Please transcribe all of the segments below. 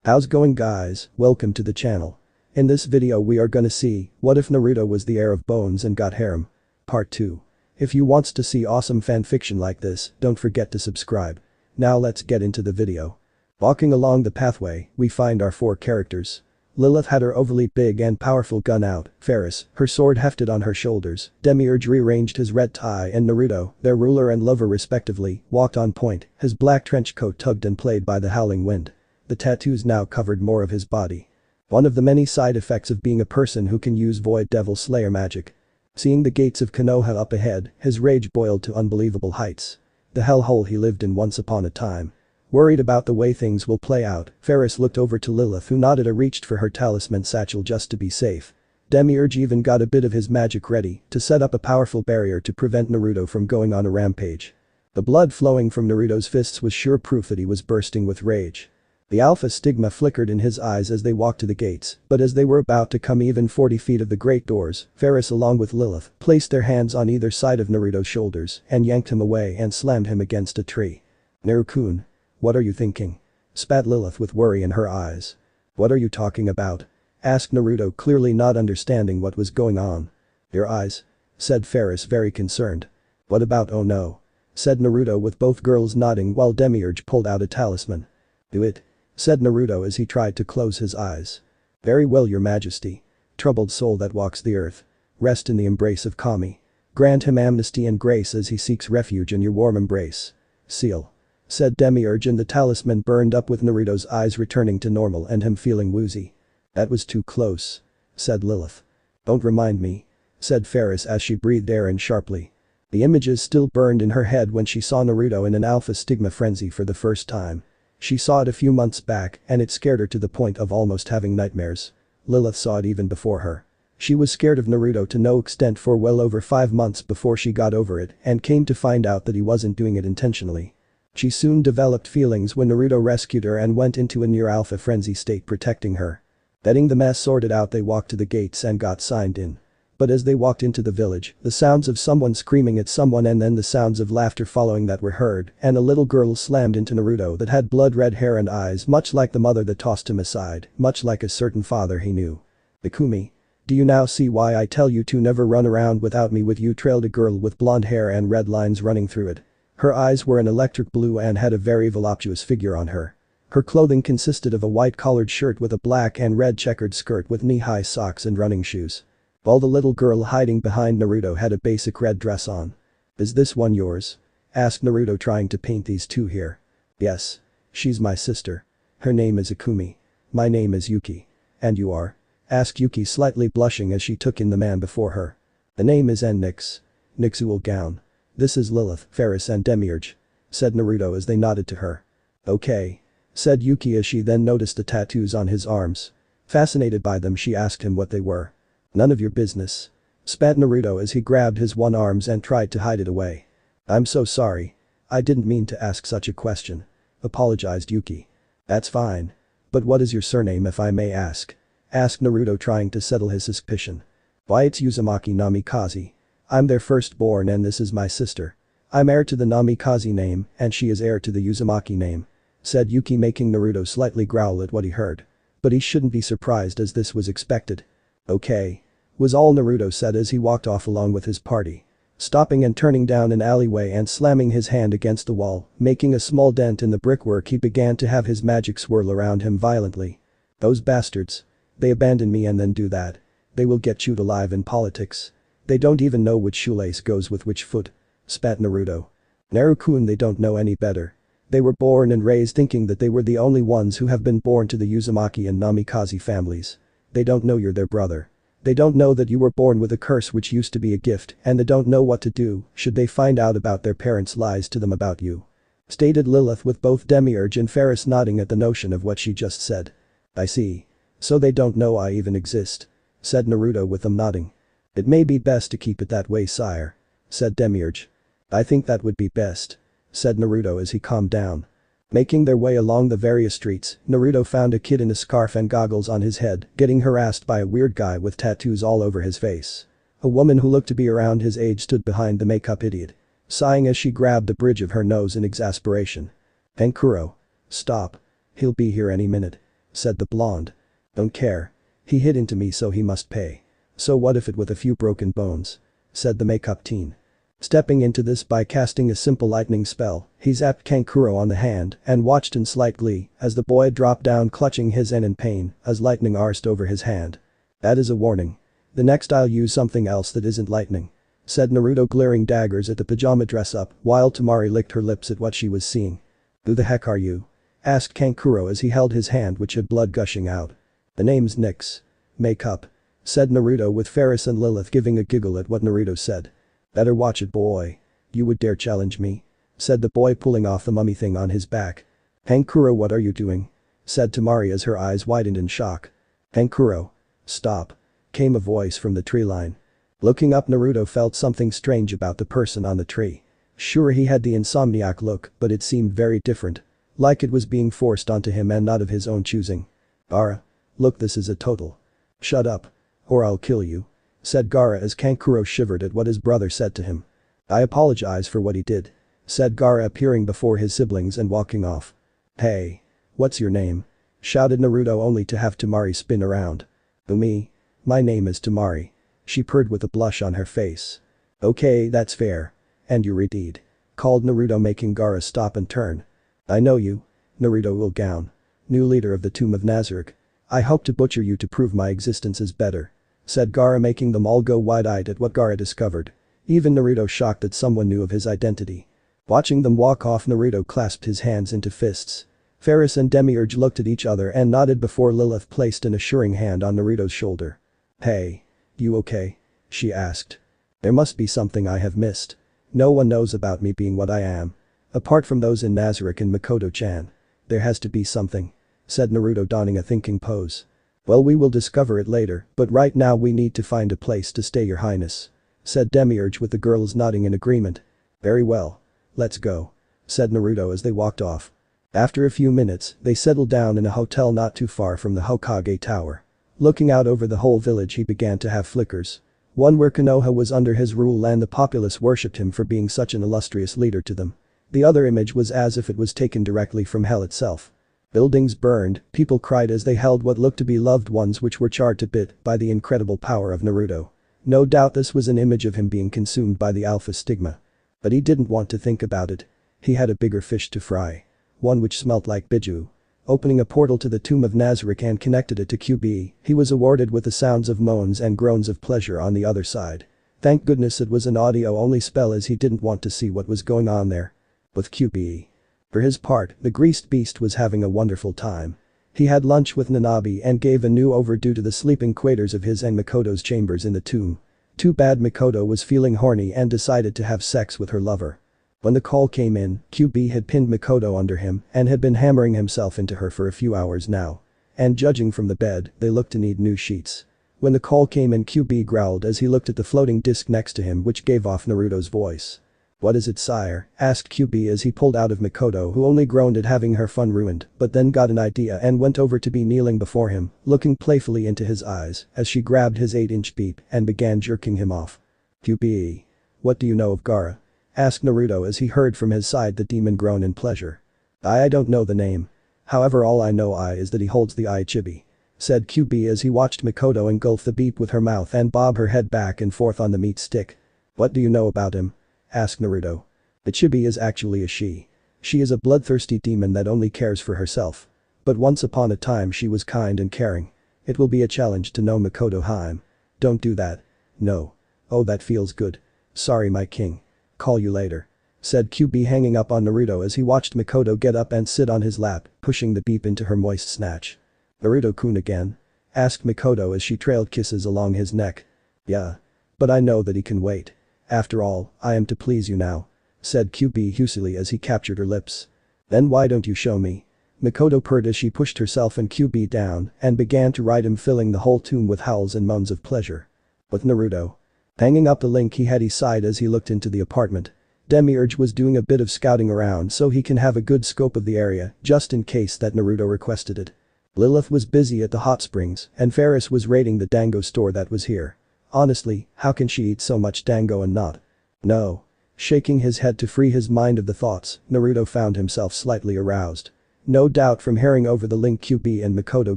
How's going guys, welcome to the channel. In this video we are gonna see, what if Naruto was the heir of bones and got harem? Part 2. If you wants to see awesome fanfiction like this, don't forget to subscribe. Now let's get into the video. Walking along the pathway, we find our 4 characters. Lilith had her overly big and powerful gun out, Ferris, her sword hefted on her shoulders, Demiurge rearranged his red tie and Naruto, their ruler and lover respectively, walked on point, his black trench coat tugged and played by the howling wind. The tattoos now covered more of his body. One of the many side effects of being a person who can use Void Devil Slayer magic. Seeing the gates of Konoha up ahead, his rage boiled to unbelievable heights. The hellhole he lived in once upon a time. Worried about the way things will play out, Ferris looked over to Lilith who nodded and reached for her talisman satchel just to be safe. Demiurge even got a bit of his magic ready to set up a powerful barrier to prevent Naruto from going on a rampage. The blood flowing from Naruto's fists was sure proof that he was bursting with rage. The alpha stigma flickered in his eyes as they walked to the gates, but as they were about to come even 40 feet of the great doors, Ferris along with Lilith placed their hands on either side of Naruto's shoulders and yanked him away and slammed him against a tree. "Naru-kun, what are you thinking?" spat Lilith with worry in her eyes. "What are you talking about?" asked Naruto, clearly not understanding what was going on. "Your eyes," said Ferris, very concerned. "What about oh no?" said Naruto, with both girls nodding while Demiurge pulled out a talisman. "Do it," said Naruto as he tried to close his eyes. "Very well your majesty. Troubled soul that walks the earth. Rest in the embrace of Kami. Grant him amnesty and grace as he seeks refuge in your warm embrace. Seal," said Demiurge, and the talisman burned up with Naruto's eyes returning to normal and him feeling woozy. "That was too close," said Lilith. "Don't remind me," said Ferris as she breathed air in sharply. The images still burned in her head when she saw Naruto in an alpha stigma frenzy for the first time. She saw it a few months back and it scared her to the point of almost having nightmares. Lilith saw it even before her. She was scared of Naruto to no extent for well over 5 months before she got over it and came to find out that he wasn't doing it intentionally. She soon developed feelings when Naruto rescued her and went into a near alpha frenzy state protecting her. Getting the mess sorted out, they walked to the gates and got signed in. But as they walked into the village, the sounds of someone screaming at someone and then the sounds of laughter following that were heard, and a little girl slammed into Naruto that had blood-red hair and eyes much like the mother that tossed him aside, much like a certain father he knew. "Ikumi. Do you now see why I tell you to never run around without me with you?" trailed a girl with blonde hair and red lines running through it. Her eyes were an electric blue and had a very voluptuous figure on her. Her clothing consisted of a white collared shirt with a black and red checkered skirt with knee-high socks and running shoes. While the little girl hiding behind Naruto had a basic red dress on. "Is this one yours?" asked Naruto, trying to paint these two here. "Yes. She's my sister. Her name is Ikumi. My name is Yuki. And you are?" asked Yuki, slightly blushing as she took in the man before her. "The name is Nix. Nixual gown. This is Lilith, Ferris and Demiurge," said Naruto as they nodded to her. "Okay," said Yuki as she then noticed the tattoos on his arms. Fascinated by them, she asked him what they were. "None of your business," spat Naruto as he grabbed his one arms and tried to hide it away. "I'm so sorry. I didn't mean to ask such a question," apologized Yuki. "That's fine. But what is your surname if I may ask?" asked Naruto, trying to settle his suspicion. "Why, it's Uzumaki Namikaze. I'm their firstborn and this is my sister. I'm heir to the Namikaze name and she is heir to the Uzumaki name," said Yuki, making Naruto slightly growl at what he heard. But he shouldn't be surprised as this was expected. "Okay," was all Naruto said as he walked off along with his party. Stopping and turning down an alleyway and slamming his hand against the wall, making a small dent in the brickwork, he began to have his magic swirl around him violently. "Those bastards. They abandon me and then do that. They will get chewed alive in politics. They don't even know which shoelace goes with which foot," spat Naruto. "Naru-kun, they don't know any better. They were born and raised thinking that they were the only ones who have been born to the Uzumaki and Namikaze families. They don't know you're their brother. They don't know that you were born with a curse which used to be a gift, and they don't know what to do should they find out about their parents' lies to them about you," stated Lilith, with both Demiurge and Ferris nodding at the notion of what she just said. "I see. So they don't know I even exist," said Naruto with them nodding. "It may be best to keep it that way, sire," said Demiurge. "I think that would be best," said Naruto as he calmed down. Making their way along the various streets, Naruto found a kid in a scarf and goggles on his head, getting harassed by a weird guy with tattoos all over his face. A woman who looked to be around his age stood behind the makeup idiot, sighing as she grabbed the bridge of her nose in exasperation. "Ankuro. Stop. He'll be here any minute," said the blonde. Don't care. He hit into me so he must pay. So what if it with a few broken bones? Said the makeup teen. Stepping into this by casting a simple lightning spell, he zapped Kankuro on the hand and watched in slight glee as the boy dropped down clutching his en in pain as lightning arsed over his hand. That is a warning. The next I'll use something else that isn't lightning. Said Naruto glaring daggers at the pajama dress up while Temari licked her lips at what she was seeing. Who the heck are you? Asked Kankuro as he held his hand which had blood gushing out. The name's Nyx. Makeup. Said Naruto with Ferris and Lilith giving a giggle at what Naruto said. Better watch it boy. You would dare challenge me? Said the boy pulling off the mummy thing on his back. Kankuro what are you doing? Said Temari as her eyes widened in shock. Kankuro. Stop. Came a voice from the tree line. Looking up Naruto felt something strange about the person on the tree. Sure he had the insomniac look but it seemed very different. Like it was being forced onto him and not of his own choosing. Gaara. Look this is a total. Shut up. Or I'll kill you. Said Gaara as Kankuro shivered at what his brother said to him. I apologize for what he did. Said Gaara appearing before his siblings and walking off. Hey. What's your name? Shouted Naruto only to have Temari spin around. Me? My name is Temari. She purred with a blush on her face. Okay that's fair. And you redeed. Called Naruto making Gaara stop and turn. I know you. Naruto will gown. New leader of the Tomb of Nazarick. I hope to butcher you to prove my existence is better. Said Gaara making them all go wide-eyed at what Gaara discovered. Even Naruto shocked that someone knew of his identity. Watching them walk off Naruto clasped his hands into fists. Ferris and Demiurge looked at each other and nodded before Lilith placed an assuring hand on Naruto's shoulder. Hey. You okay? She asked. There must be something I have missed. No one knows about me being what I am. Apart from those in Nazarick and Makoto-chan. There has to be something. Said Naruto donning a thinking pose. Well we will discover it later but right now we need to find a place to stay your highness. Said Demiurge with the girls nodding in agreement. Very well. Let's go. Said Naruto as they walked off. After a few minutes they settled down in a hotel not too far from the Hokage Tower. Looking out over the whole village he began to have flickers. One where Konoha was under his rule and the populace worshipped him for being such an illustrious leader to them. The other image was as if it was taken directly from hell itself. Buildings burned, people cried as they held what looked to be loved ones which were charred to bit by the incredible power of Naruto. No doubt this was an image of him being consumed by the alpha stigma. But he didn't want to think about it. He had a bigger fish to fry. One which smelt like biju. Opening a portal to the Tomb of Nazarick and connected it to QB, he was awarded with the sounds of moans and groans of pleasure on the other side. Thank goodness it was an audio-only spell as he didn't want to see what was going on there. With QB. For his part, the greased beast was having a wonderful time. He had lunch with Nanabi and gave a new overdue to the sleeping quaters of his and Makoto's chambers in the tomb. Too bad Makoto was feeling horny and decided to have sex with her lover. When the call came in, QB had pinned Makoto under him and had been hammering himself into her for a few hours now. And judging from the bed, they looked to need new sheets. When the call came in QB growled as he looked at the floating disc next to him which gave off Naruto's voice. What is it sire? Asked QB as he pulled out of Makoto who only groaned at having her fun ruined but then got an idea and went over to be kneeling before him, looking playfully into his eyes as she grabbed his 8-inch beep and began jerking him off. QB. What do you know of Gaara? Asked Naruto as he heard from his side the demon groan in pleasure. I don't know the name. However all I know is that he holds the chibi. Said QB as he watched Makoto engulf the beep with her mouth and bob her head back and forth on the meat stick. What do you know about him? Asked Naruto. The chibi is actually a she. She is a bloodthirsty demon that only cares for herself. But once upon a time she was kind and caring. It will be a challenge to know Makoto Haim. Don't do that. No. Oh that feels good. Sorry my king. Call you later. Said QB hanging up on Naruto as he watched Makoto get up and sit on his lap, pushing the beep into her moist snatch. Naruto-kun again? Asked Makoto as she trailed kisses along his neck. Yeah. But I know that he can wait. After all, I am to please you now. Said QB husily as he captured her lips. Then why don't you show me? Makoto purred as she pushed herself and QB down and began to ride him filling the whole tomb with howls and moans of pleasure. With Naruto. Hanging up the link he sighed as he looked into the apartment. Demiurge was doing a bit of scouting around so he can have a good scope of the area just in case that Naruto requested it. Lilith was busy at the hot springs and Ferris was raiding the dango store that was here. Honestly, how can she eat so much dango and not? No. Shaking his head to free his mind of the thoughts, Naruto found himself slightly aroused. No doubt from hearing over the Link QB and Makoto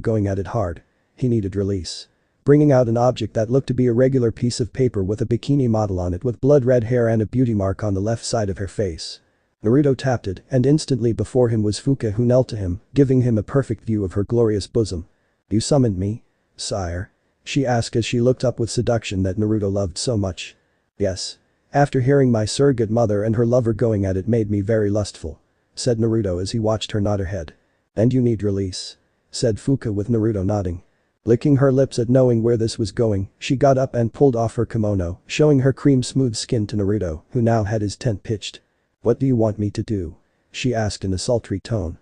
going at it hard. He needed release. Bringing out an object that looked to be a regular piece of paper with a bikini model on it with blood-red hair and a beauty mark on the left side of her face. Naruto tapped it, and instantly before him was Fuka, who knelt to him, giving him a perfect view of her glorious bosom. "You summoned me, sire?" she asked as she looked up with seduction that Naruto loved so much. "Yes. After hearing my surrogate mother and her lover going at it made me very lustful," said Naruto as he watched her nod her head. "And you need release," said Fuka with Naruto nodding. Licking her lips at knowing where this was going, she got up and pulled off her kimono, showing her cream-smooth skin to Naruto, who now had his tent pitched. "What do you want me to do?" she asked in a sultry tone.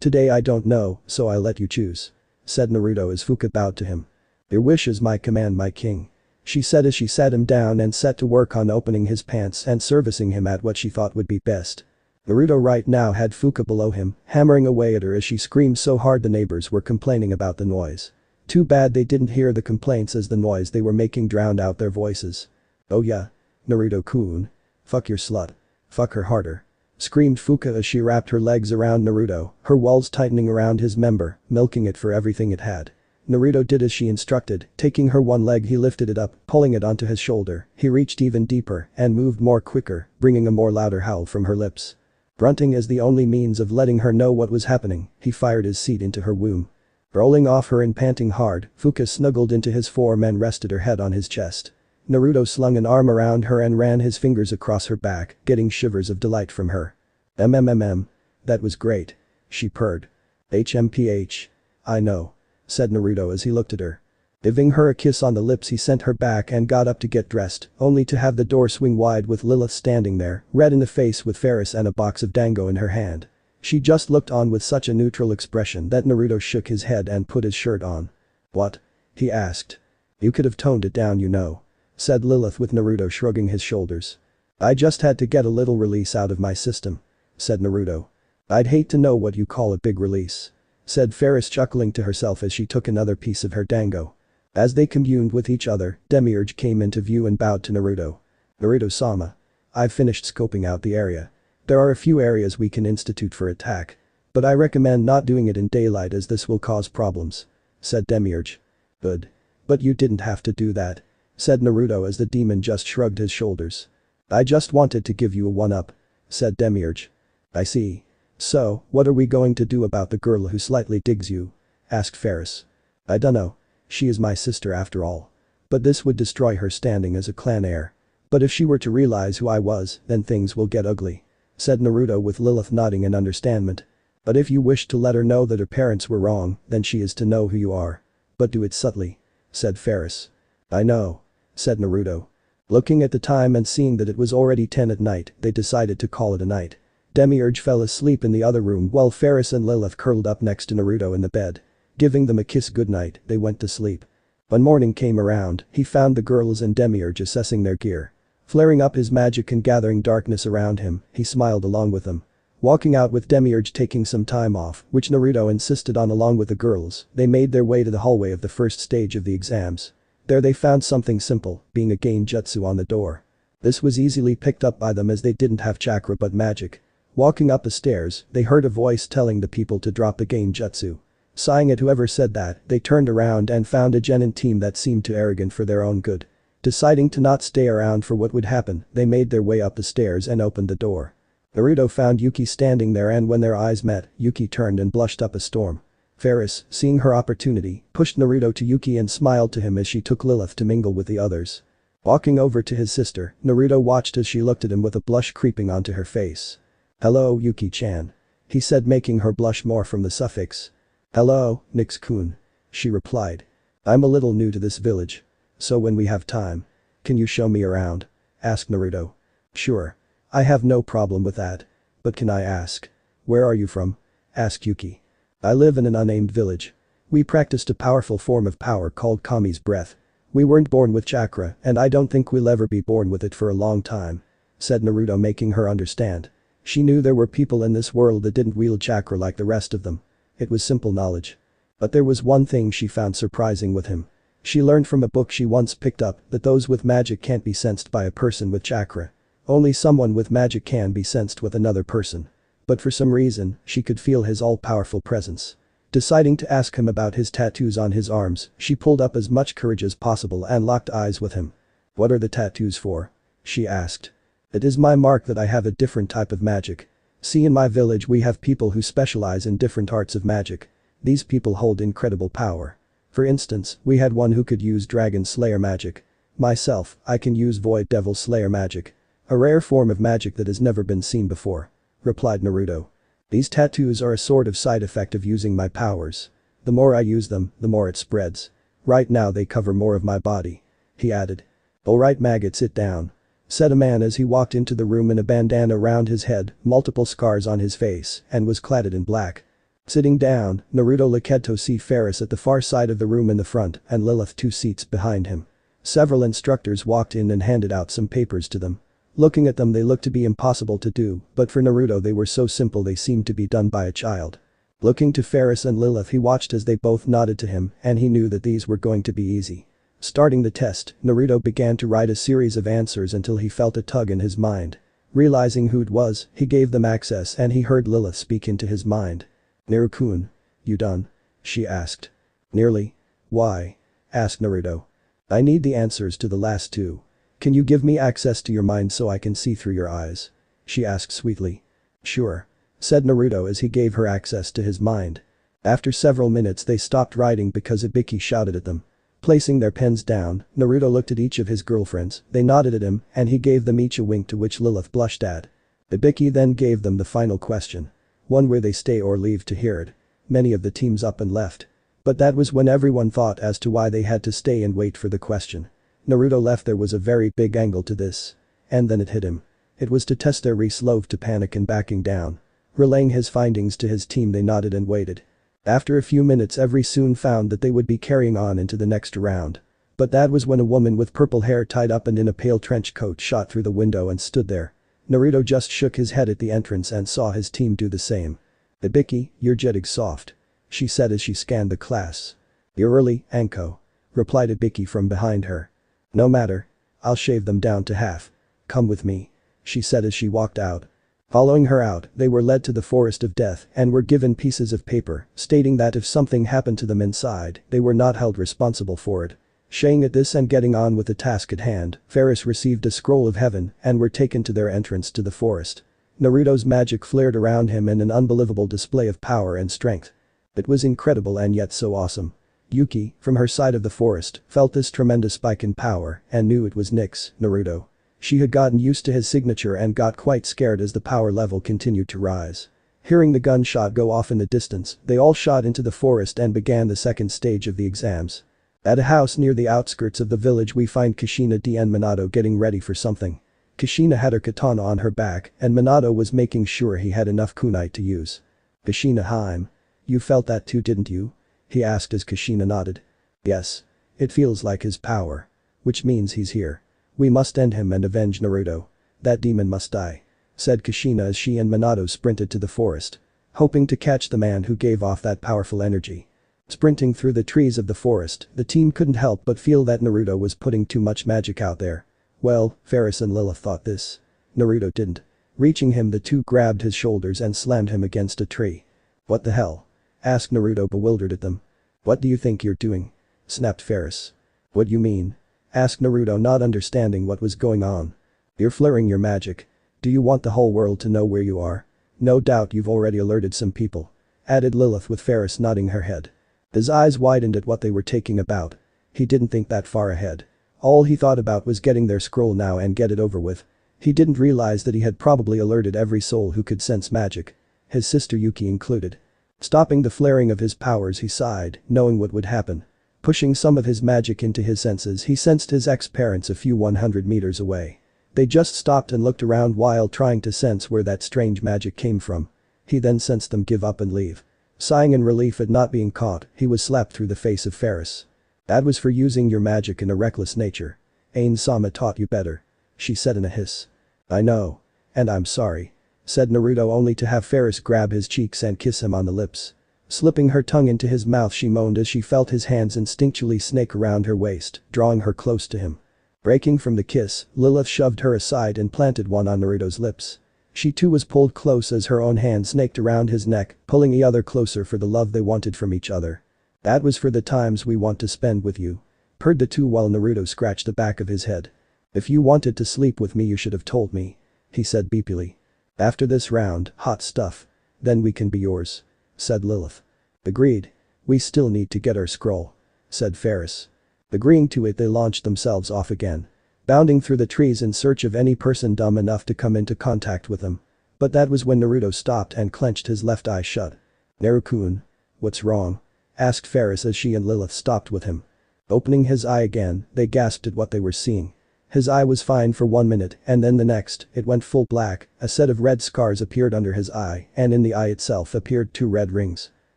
Today I don't know, so I let you choose," said Naruto as Fuka bowed to him. "Your wish is my command, my king," she said as she sat him down and set to work on opening his pants and servicing him at what she thought would be best. Naruto right now had Fuka below him, hammering away at her as she screamed so hard the neighbors were complaining about the noise. Too bad they didn't hear the complaints as the noise they were making drowned out their voices. "Oh yeah, Naruto-kun. Fuck your slut. Fuck her harder," screamed Fuka as she wrapped her legs around Naruto, her walls tightening around his member, milking it for everything it had. Naruto did as she instructed, taking her one leg he lifted it up, pulling it onto his shoulder, he reached even deeper and moved more quicker, bringing a more louder howl from her lips. Grunting as the only means of letting her know what was happening, he fired his seat into her womb. Rolling off her and panting hard, Fuka snuggled into his form and rested her head on his chest. Naruto slung an arm around her and ran his fingers across her back, getting shivers of delight from her. That was great," she purred. "HMPH. I know," said Naruto as he looked at her. Giving her a kiss on the lips he sent her back and got up to get dressed, only to have the door swing wide with Lilith standing there, red in the face with Ferris and a box of dango in her hand. She just looked on with such a neutral expression that Naruto shook his head and put his shirt on. "What?" he asked. "You could have toned it down, you know," said Lilith with Naruto shrugging his shoulders. "I just had to get a little release out of my system," said Naruto. "I'd hate to know what you call a big release," said Ferris chuckling to herself as she took another piece of her dango. As they communed with each other, Demiurge came into view and bowed to Naruto. "Naruto-sama. I've finished scoping out the area. There are a few areas we can institute for attack. But I recommend not doing it in daylight as this will cause problems," said Demiurge. "Good. But you didn't have to do that," said Naruto as the demon just shrugged his shoulders. "I just wanted to give you a one-up," said Demiurge. "I see. So, what are we going to do about the girl who slightly digs you?" asked Ferris. "I dunno. She is my sister after all. But this would destroy her standing as a clan heir. But if she were to realize who I was, then things will get ugly," said Naruto with Lilith nodding in understanding. "But if you wish to let her know that her parents were wrong, then she is to know who you are. But do it subtly," said Ferris. "I know," said Naruto. Looking at the time and seeing that it was already 10 at night, they decided to call it a night. Demiurge fell asleep in the other room while Ferris and Lilith curled up next to Naruto in the bed. Giving them a kiss goodnight, they went to sleep. When morning came around, he found the girls and Demiurge assessing their gear. Flaring up his magic and gathering darkness around him, he smiled along with them. Walking out with Demiurge taking some time off, which Naruto insisted on along with the girls, they made their way to the hallway of the first stage of the exams. There they found something simple, being a genjutsu on the door. This was easily picked up by them as they didn't have chakra but magic. Walking up the stairs, they heard a voice telling the people to drop the genjutsu. Sighing at whoever said that, they turned around and found a genin team that seemed too arrogant for their own good. Deciding to not stay around for what would happen, they made their way up the stairs and opened the door. Naruto found Yuki standing there and when their eyes met, Yuki turned and blushed up a storm. Ferris, seeing her opportunity, pushed Naruto to Yuki and smiled to him as she took Lilith to mingle with the others. Walking over to his sister, Naruto watched as she looked at him with a blush creeping onto her face. "Hello, Yuki-chan," he said, making her blush more from the suffix. "Hello, Nix-kun," she replied. "I'm a little new to this village. So when we have time, can you show me around?" asked Naruto. "Sure. I have no problem with that. But can I ask, where are you from?" asked Yuki. "I live in an unnamed village. We practiced a powerful form of power called Kami's breath. We weren't born with chakra and I don't think we'll ever be born with it for a long time," said Naruto, making her understand. She knew there were people in this world that didn't wield chakra like the rest of them. It was simple knowledge. But there was one thing she found surprising with him. She learned from a book she once picked up that those with magic can't be sensed by a person with chakra. Only someone with magic can be sensed with another person. but for some reason, she could feel his all-powerful presence. Deciding to ask him about his tattoos on his arms, she pulled up as much courage as possible and locked eyes with him. "What are the tattoos for?" she asked. "It is my mark that I have a different type of magic. See, in my village we have people who specialize in different arts of magic. These people hold incredible power. For instance, we had one who could use Dragon Slayer magic. Myself, I can use Void Devil Slayer magic. A rare form of magic that has never been seen before," replied Naruto. "These tattoos are a sort of side effect of using my powers. The more I use them, the more it spreads. Right now they cover more of my body," he added. "Alright maggot, sit down," said a man as he walked into the room in a bandana around his head, multiple scars on his face, and was cladded in black. Sitting down, Naruto looked to see Ferris at the far side of the room in the front and Lilith 2 seats behind him. Several instructors walked in and handed out some papers to them. Looking at them, they looked to be impossible to do, but for Naruto they were so simple they seemed to be done by a child. Looking to Ferris and Lilith, he watched as they both nodded to him, and he knew that these were going to be easy. Starting the test, Naruto began to write a series of answers until he felt a tug in his mind. Realizing who it was, he gave them access and he heard Lilith speak into his mind. "Naru-kun, you done?" she asked. "Nearly." "Why?" asked Naruto. "I need the answers to the last 2. Can you give me access to your mind so I can see through your eyes?" she asked sweetly. "Sure," said Naruto as he gave her access to his mind. After several minutes they stopped writing because Ibiki shouted at them. Placing their pens down, Naruto looked at each of his girlfriends, they nodded at him, and he gave them each a wink, to which Lilith blushed at. Ibiki then gave them the final question. One where they stay or leave to hear it. Many of the teams up and left. But that was when everyone thought as to why they had to stay and wait for the question. Naruto left. There was a very big angle to this. And then it hit him. It was to test their resolve to panic and backing down. Relaying his findings to his team, they nodded and waited. After a few minutes, every soon found that they would be carrying on into the next round. But that was when a woman with purple hair tied up and in a pale trench coat shot through the window and stood there. Naruto just shook his head at the entrance and saw his team do the same. "Ibiki, you're jetting soft," she said as she scanned the class. "You're early, Anko," replied Ibiki from behind her. "No matter. I'll shave them down to half. Come with me," she said as she walked out. Following her out, they were led to the forest of death and were given pieces of paper stating that if something happened to them inside, they were not held responsible for it. Shaying at this and getting on with the task at hand, Ferris received a scroll of heaven and were taken to their entrance to the forest. Naruto's magic flared around him in an unbelievable display of power and strength. It was incredible and yet so awesome. Yuki, from her side of the forest, felt this tremendous spike in power and knew it was Nick's, Naruto. She had gotten used to his signature and got quite scared as the power level continued to rise. Hearing the gunshot go off in the distance, they all shot into the forest and began the second stage of the exams. At a house near the outskirts of the village we find Kushina and Minato getting ready for something. Kushina had her katana on her back and Minato was making sure he had enough kunai to use. "Kushina Heim. You felt that too, didn't you?" he asked as Kushina nodded. "Yes. It feels like his power. Which means he's here. We must end him and avenge Naruto. That demon must die," said Kushina as she and Minato sprinted to the forest. Hoping to catch the man who gave off that powerful energy. Sprinting through the trees of the forest, the team couldn't help but feel that Naruto was putting too much magic out there. Well, Ferris and Lilith thought this. Naruto didn't. Reaching him, the two grabbed his shoulders and slammed him against a tree. "What the hell?" asked Naruto, bewildered at them. "What do you think you're doing?" snapped Ferris. "What you mean?" asked Naruto, not understanding what was going on. "You're flaring your magic. Do you want the whole world to know where you are? No doubt you've already alerted some people," added Lilith with Ferris nodding her head. His eyes widened at what they were talking about. He didn't think that far ahead. All he thought about was getting their scroll now and get it over with. He didn't realize that he had probably alerted every soul who could sense magic. His sister Yuki included. Stopping the flaring of his powers, he sighed, knowing what would happen. Pushing some of his magic into his senses, he sensed his ex-parents a few 100 meters away. They just stopped and looked around while trying to sense where that strange magic came from. He then sensed them give up and leave. Sighing in relief at not being caught, he was slapped through the face of Ferris. "That was for using your magic in a reckless nature. Ain-sama taught you better," she said in a hiss. "I know. And I'm sorry," said Naruto, only to have Ferris grab his cheeks and kiss him on the lips. Slipping her tongue into his mouth, she moaned as she felt his hands instinctually snake around her waist, drawing her close to him. Breaking from the kiss, Lilith shoved her aside and planted one on Naruto's lips. She too was pulled close as her own hand snaked around his neck, pulling the other closer for the love they wanted from each other. "That was for the times we want to spend with you," purred the two while Naruto scratched the back of his head. "If you wanted to sleep with me you should have told me," he said beepily. "After this round, hot stuff. Then we can be yours," said Lilith. "Agreed. We still need to get our scroll," said Ferris. Agreeing to it, they launched themselves off again, bounding through the trees in search of any person dumb enough to come into contact with them. But that was when Naruto stopped and clenched his left eye shut. "Naru-kun, what's wrong?" asked Ferris as she and Lilith stopped with him. Opening his eye again, they gasped at what they were seeing. His eye was fine for 1 minute and then the next, it went full black, a set of red scars appeared under his eye and in the eye itself appeared 2 red rings.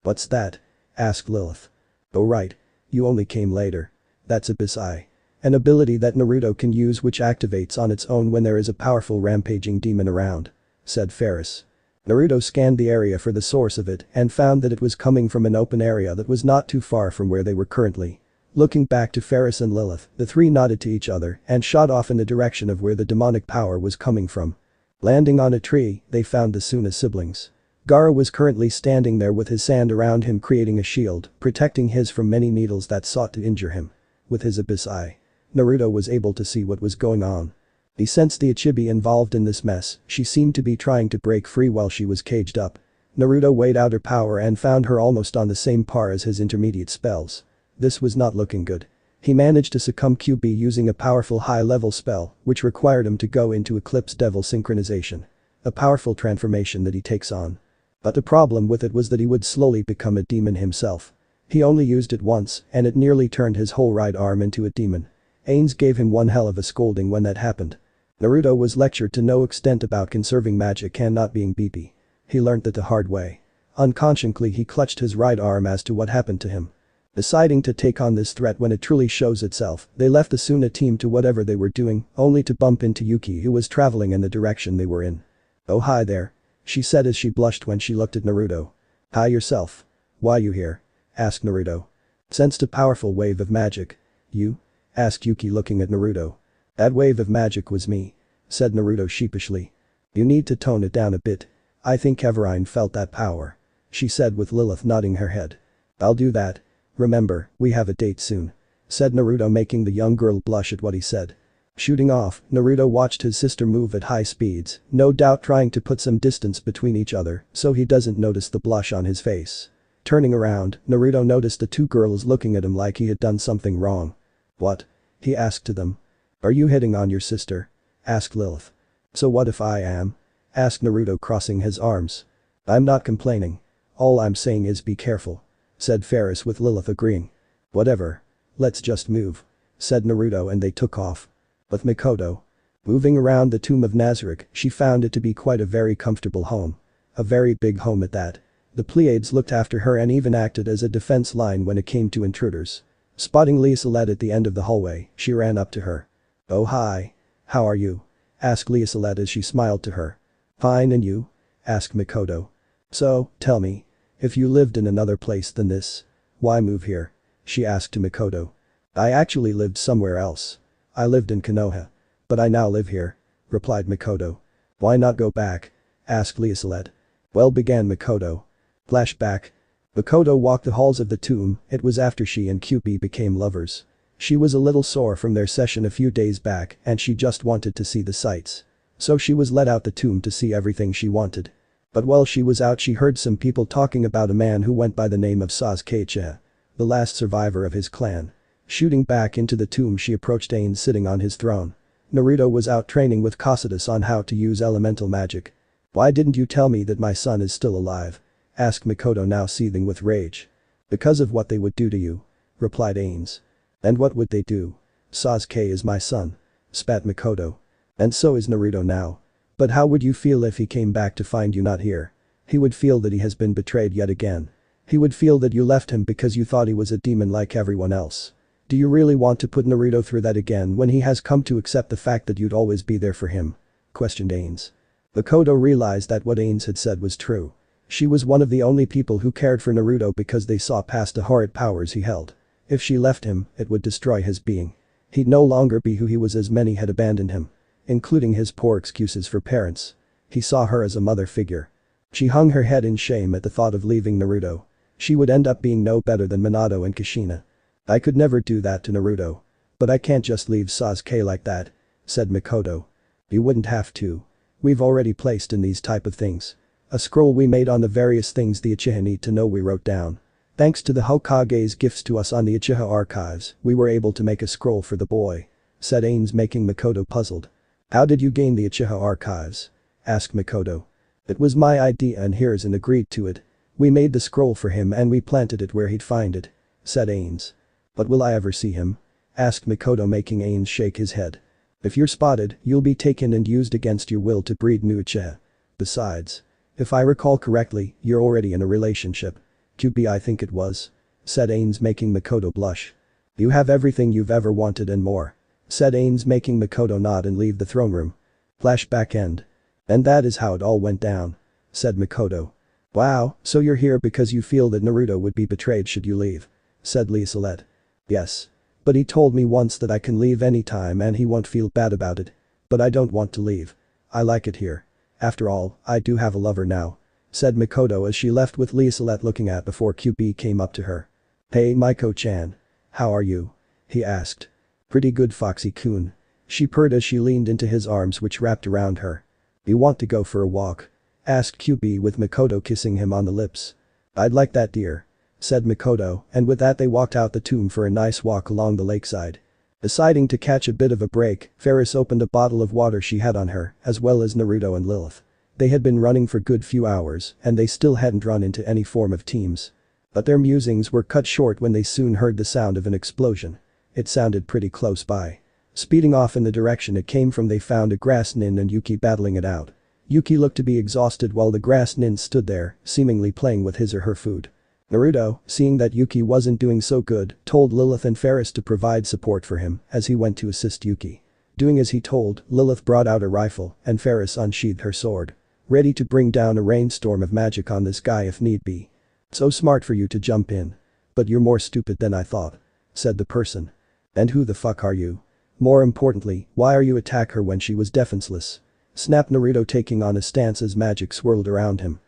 "What's that?" asked Lilith. "Oh right. You only came later. That's Abyss Eye. An ability that Naruto can use which activates on its own when there is a powerful rampaging demon around," said Ferris. Naruto scanned the area for the source of it and found that it was coming from an open area that was not too far from where they were currently. Looking back to Ferris and Lilith, the three nodded to each other and shot off in the direction of where the demonic power was coming from. Landing on a tree, they found the Suna siblings. Gaara was currently standing there with his sand around him creating a shield, protecting his from many needles that sought to injure him. With his Abyss Eye, Naruto was able to see what was going on. He sensed the Ichibi involved in this mess, she seemed to be trying to break free while she was caged up. Naruto weighed out her power and found her almost on the same par as his intermediate spells. This was not looking good. He managed to succumb QB using a powerful high-level spell, which required him to go into Eclipse Devil Synchronization. A powerful transformation that he takes on. But the problem with it was that he would slowly become a demon himself. He only used it once, and it nearly turned his whole right arm into a demon. Ains gave him one hell of a scolding when that happened. Naruto was lectured to no extent about conserving magic and not being BP. He learned that the hard way. Unconsciously he clutched his right arm as to what happened to him. Deciding to take on this threat when it truly shows itself, they left the Suna team to whatever they were doing, only to bump into Yuki who was traveling in the direction they were in. "Oh hi there," she said as she blushed when she looked at Naruto. "Hi yourself. Why you here?" asked Naruto. "Sensed a powerful wave of magic." "You?" asked Yuki looking at Naruto. "That wave of magic was me," said Naruto sheepishly. "You need to tone it down a bit. I think Everine felt that power," she said with Lilith nodding her head. "I'll do that. Remember, we have a date soon," said Naruto making the young girl blush at what he said. Shooting off, Naruto watched his sister move at high speeds, no doubt trying to put some distance between each other so he doesn't notice the blush on his face. Turning around, Naruto noticed the two girls looking at him like he had done something wrong. "What?" he asked to them. "Are you hitting on your sister?" asked Lilith. "So what if I am?" asked Naruto crossing his arms. "I'm not complaining. All I'm saying is be careful," said Ferris with Lilith agreeing. "Whatever. Let's just move," said Naruto and they took off. With Makoto. Moving around the tomb of Nazarick, she found it to be quite a very comfortable home. A very big home at that. The Pleiades looked after her and even acted as a defense line when it came to intruders. Spotting Lieseled at the end of the hallway, she ran up to her. "Oh hi. How are you?" asked Lieseled as she smiled to her. "Fine, and you?" asked Makoto. "So, tell me. If you lived in another place than this, why move here?" she asked to Makoto. "I actually lived somewhere else. I lived in Konoha. But I now live here," replied Makoto. "Why not go back?" asked Lieseled. "Well," began Makoto. Flashback. Makoto walked the halls of the tomb, it was after she and QB became lovers. She was a little sore from their session a few days back and she just wanted to see the sights. So she was let out the tomb to see everything she wanted. But while she was out she heard some people talking about a man who went by the name of Sasuke, the last survivor of his clan. Shooting back into the tomb she approached Ain sitting on his throne. Naruto was out training with Cocytus on how to use elemental magic. "Why didn't you tell me that my son is still alive?" asked Makoto now seething with rage. "Because of what they would do to you," replied Ains. "And what would they do?" "Sasuke is my son," spat Makoto. "And so is Naruto now. But how would you feel if he came back to find you not here?" "He would feel that he has been betrayed yet again. He would feel that you left him because you thought he was a demon like everyone else. Do you really want to put Naruto through that again when he has come to accept the fact that you'd always be there for him?" questioned Ains. Makoto realized that what Ains had said was true. She was one of the only people who cared for Naruto because they saw past the horrid powers he held. If she left him, it would destroy his being. He'd no longer be who he was as many had abandoned him. Including his poor excuses for parents. He saw her as a mother figure. She hung her head in shame at the thought of leaving Naruto. She would end up being no better than Minato and Kushina. I could never do that to Naruto. But I can't just leave Sasuke like that, said Makoto. You wouldn't have to. We've already placed in these type of things. A scroll we made on the various things the Uchiha need to know we wrote down. Thanks to the Hokage's gifts to us on the Uchiha archives, we were able to make a scroll for the boy, said Ains, making Makoto puzzled. How did you gain the Uchiha archives? Asked Makoto. It was my idea and Hiruzen agreed to it. We made the scroll for him and we planted it where he'd find it, said Ains. But will I ever see him? Asked Makoto, making Ains shake his head. If you're spotted, you'll be taken and used against your will to breed new Uchiha. Besides, if I recall correctly, you're already in a relationship. QB, I think it was, said Ains, making Makoto blush. You have everything you've ever wanted and more, said Ains, making Makoto nod and leave the throne room. Flashback end. And that is how it all went down, said Makoto. Wow, so you're here because you feel that Naruto would be betrayed should you leave, said Lee Salette. Yes. But he told me once that I can leave anytime and he won't feel bad about it. But I don't want to leave. I like it here. After all, I do have a lover now, said Makoto as she left with Lee Salette looking at before QB came up to her. Hey Maiko-chan. How are you? He asked. Pretty good, Foxy-kun. She purred as she leaned into his arms which wrapped around her. You want to go for a walk? Asked QB with Makoto kissing him on the lips. I'd like that, dear, said Makoto, and with that they walked out the tomb for a nice walk along the lakeside. Deciding to catch a bit of a break, Ferris opened a bottle of water she had on her, as well as Naruto and Lilith. They had been running for good few hours, and they still hadn't run into any form of teams. But their musings were cut short when they soon heard the sound of an explosion. It sounded pretty close by. Speeding off in the direction it came from, they found a grass nin and Yuki battling it out. Yuki looked to be exhausted while the grass nin stood there, seemingly playing with his or her food. Naruto, seeing that Yuki wasn't doing so good, told Lilith and Ferris to provide support for him as he went to assist Yuki. Doing as he told, Lilith brought out a rifle and Ferris unsheathed her sword. Ready to bring down a rainstorm of magic on this guy if need be. So smart for you to jump in. But you're more stupid than I thought, said the person. And who the fuck are you? More importantly, why are you attack her when she was defenseless? Snapped Naruto, taking on a stance as magic swirled around him.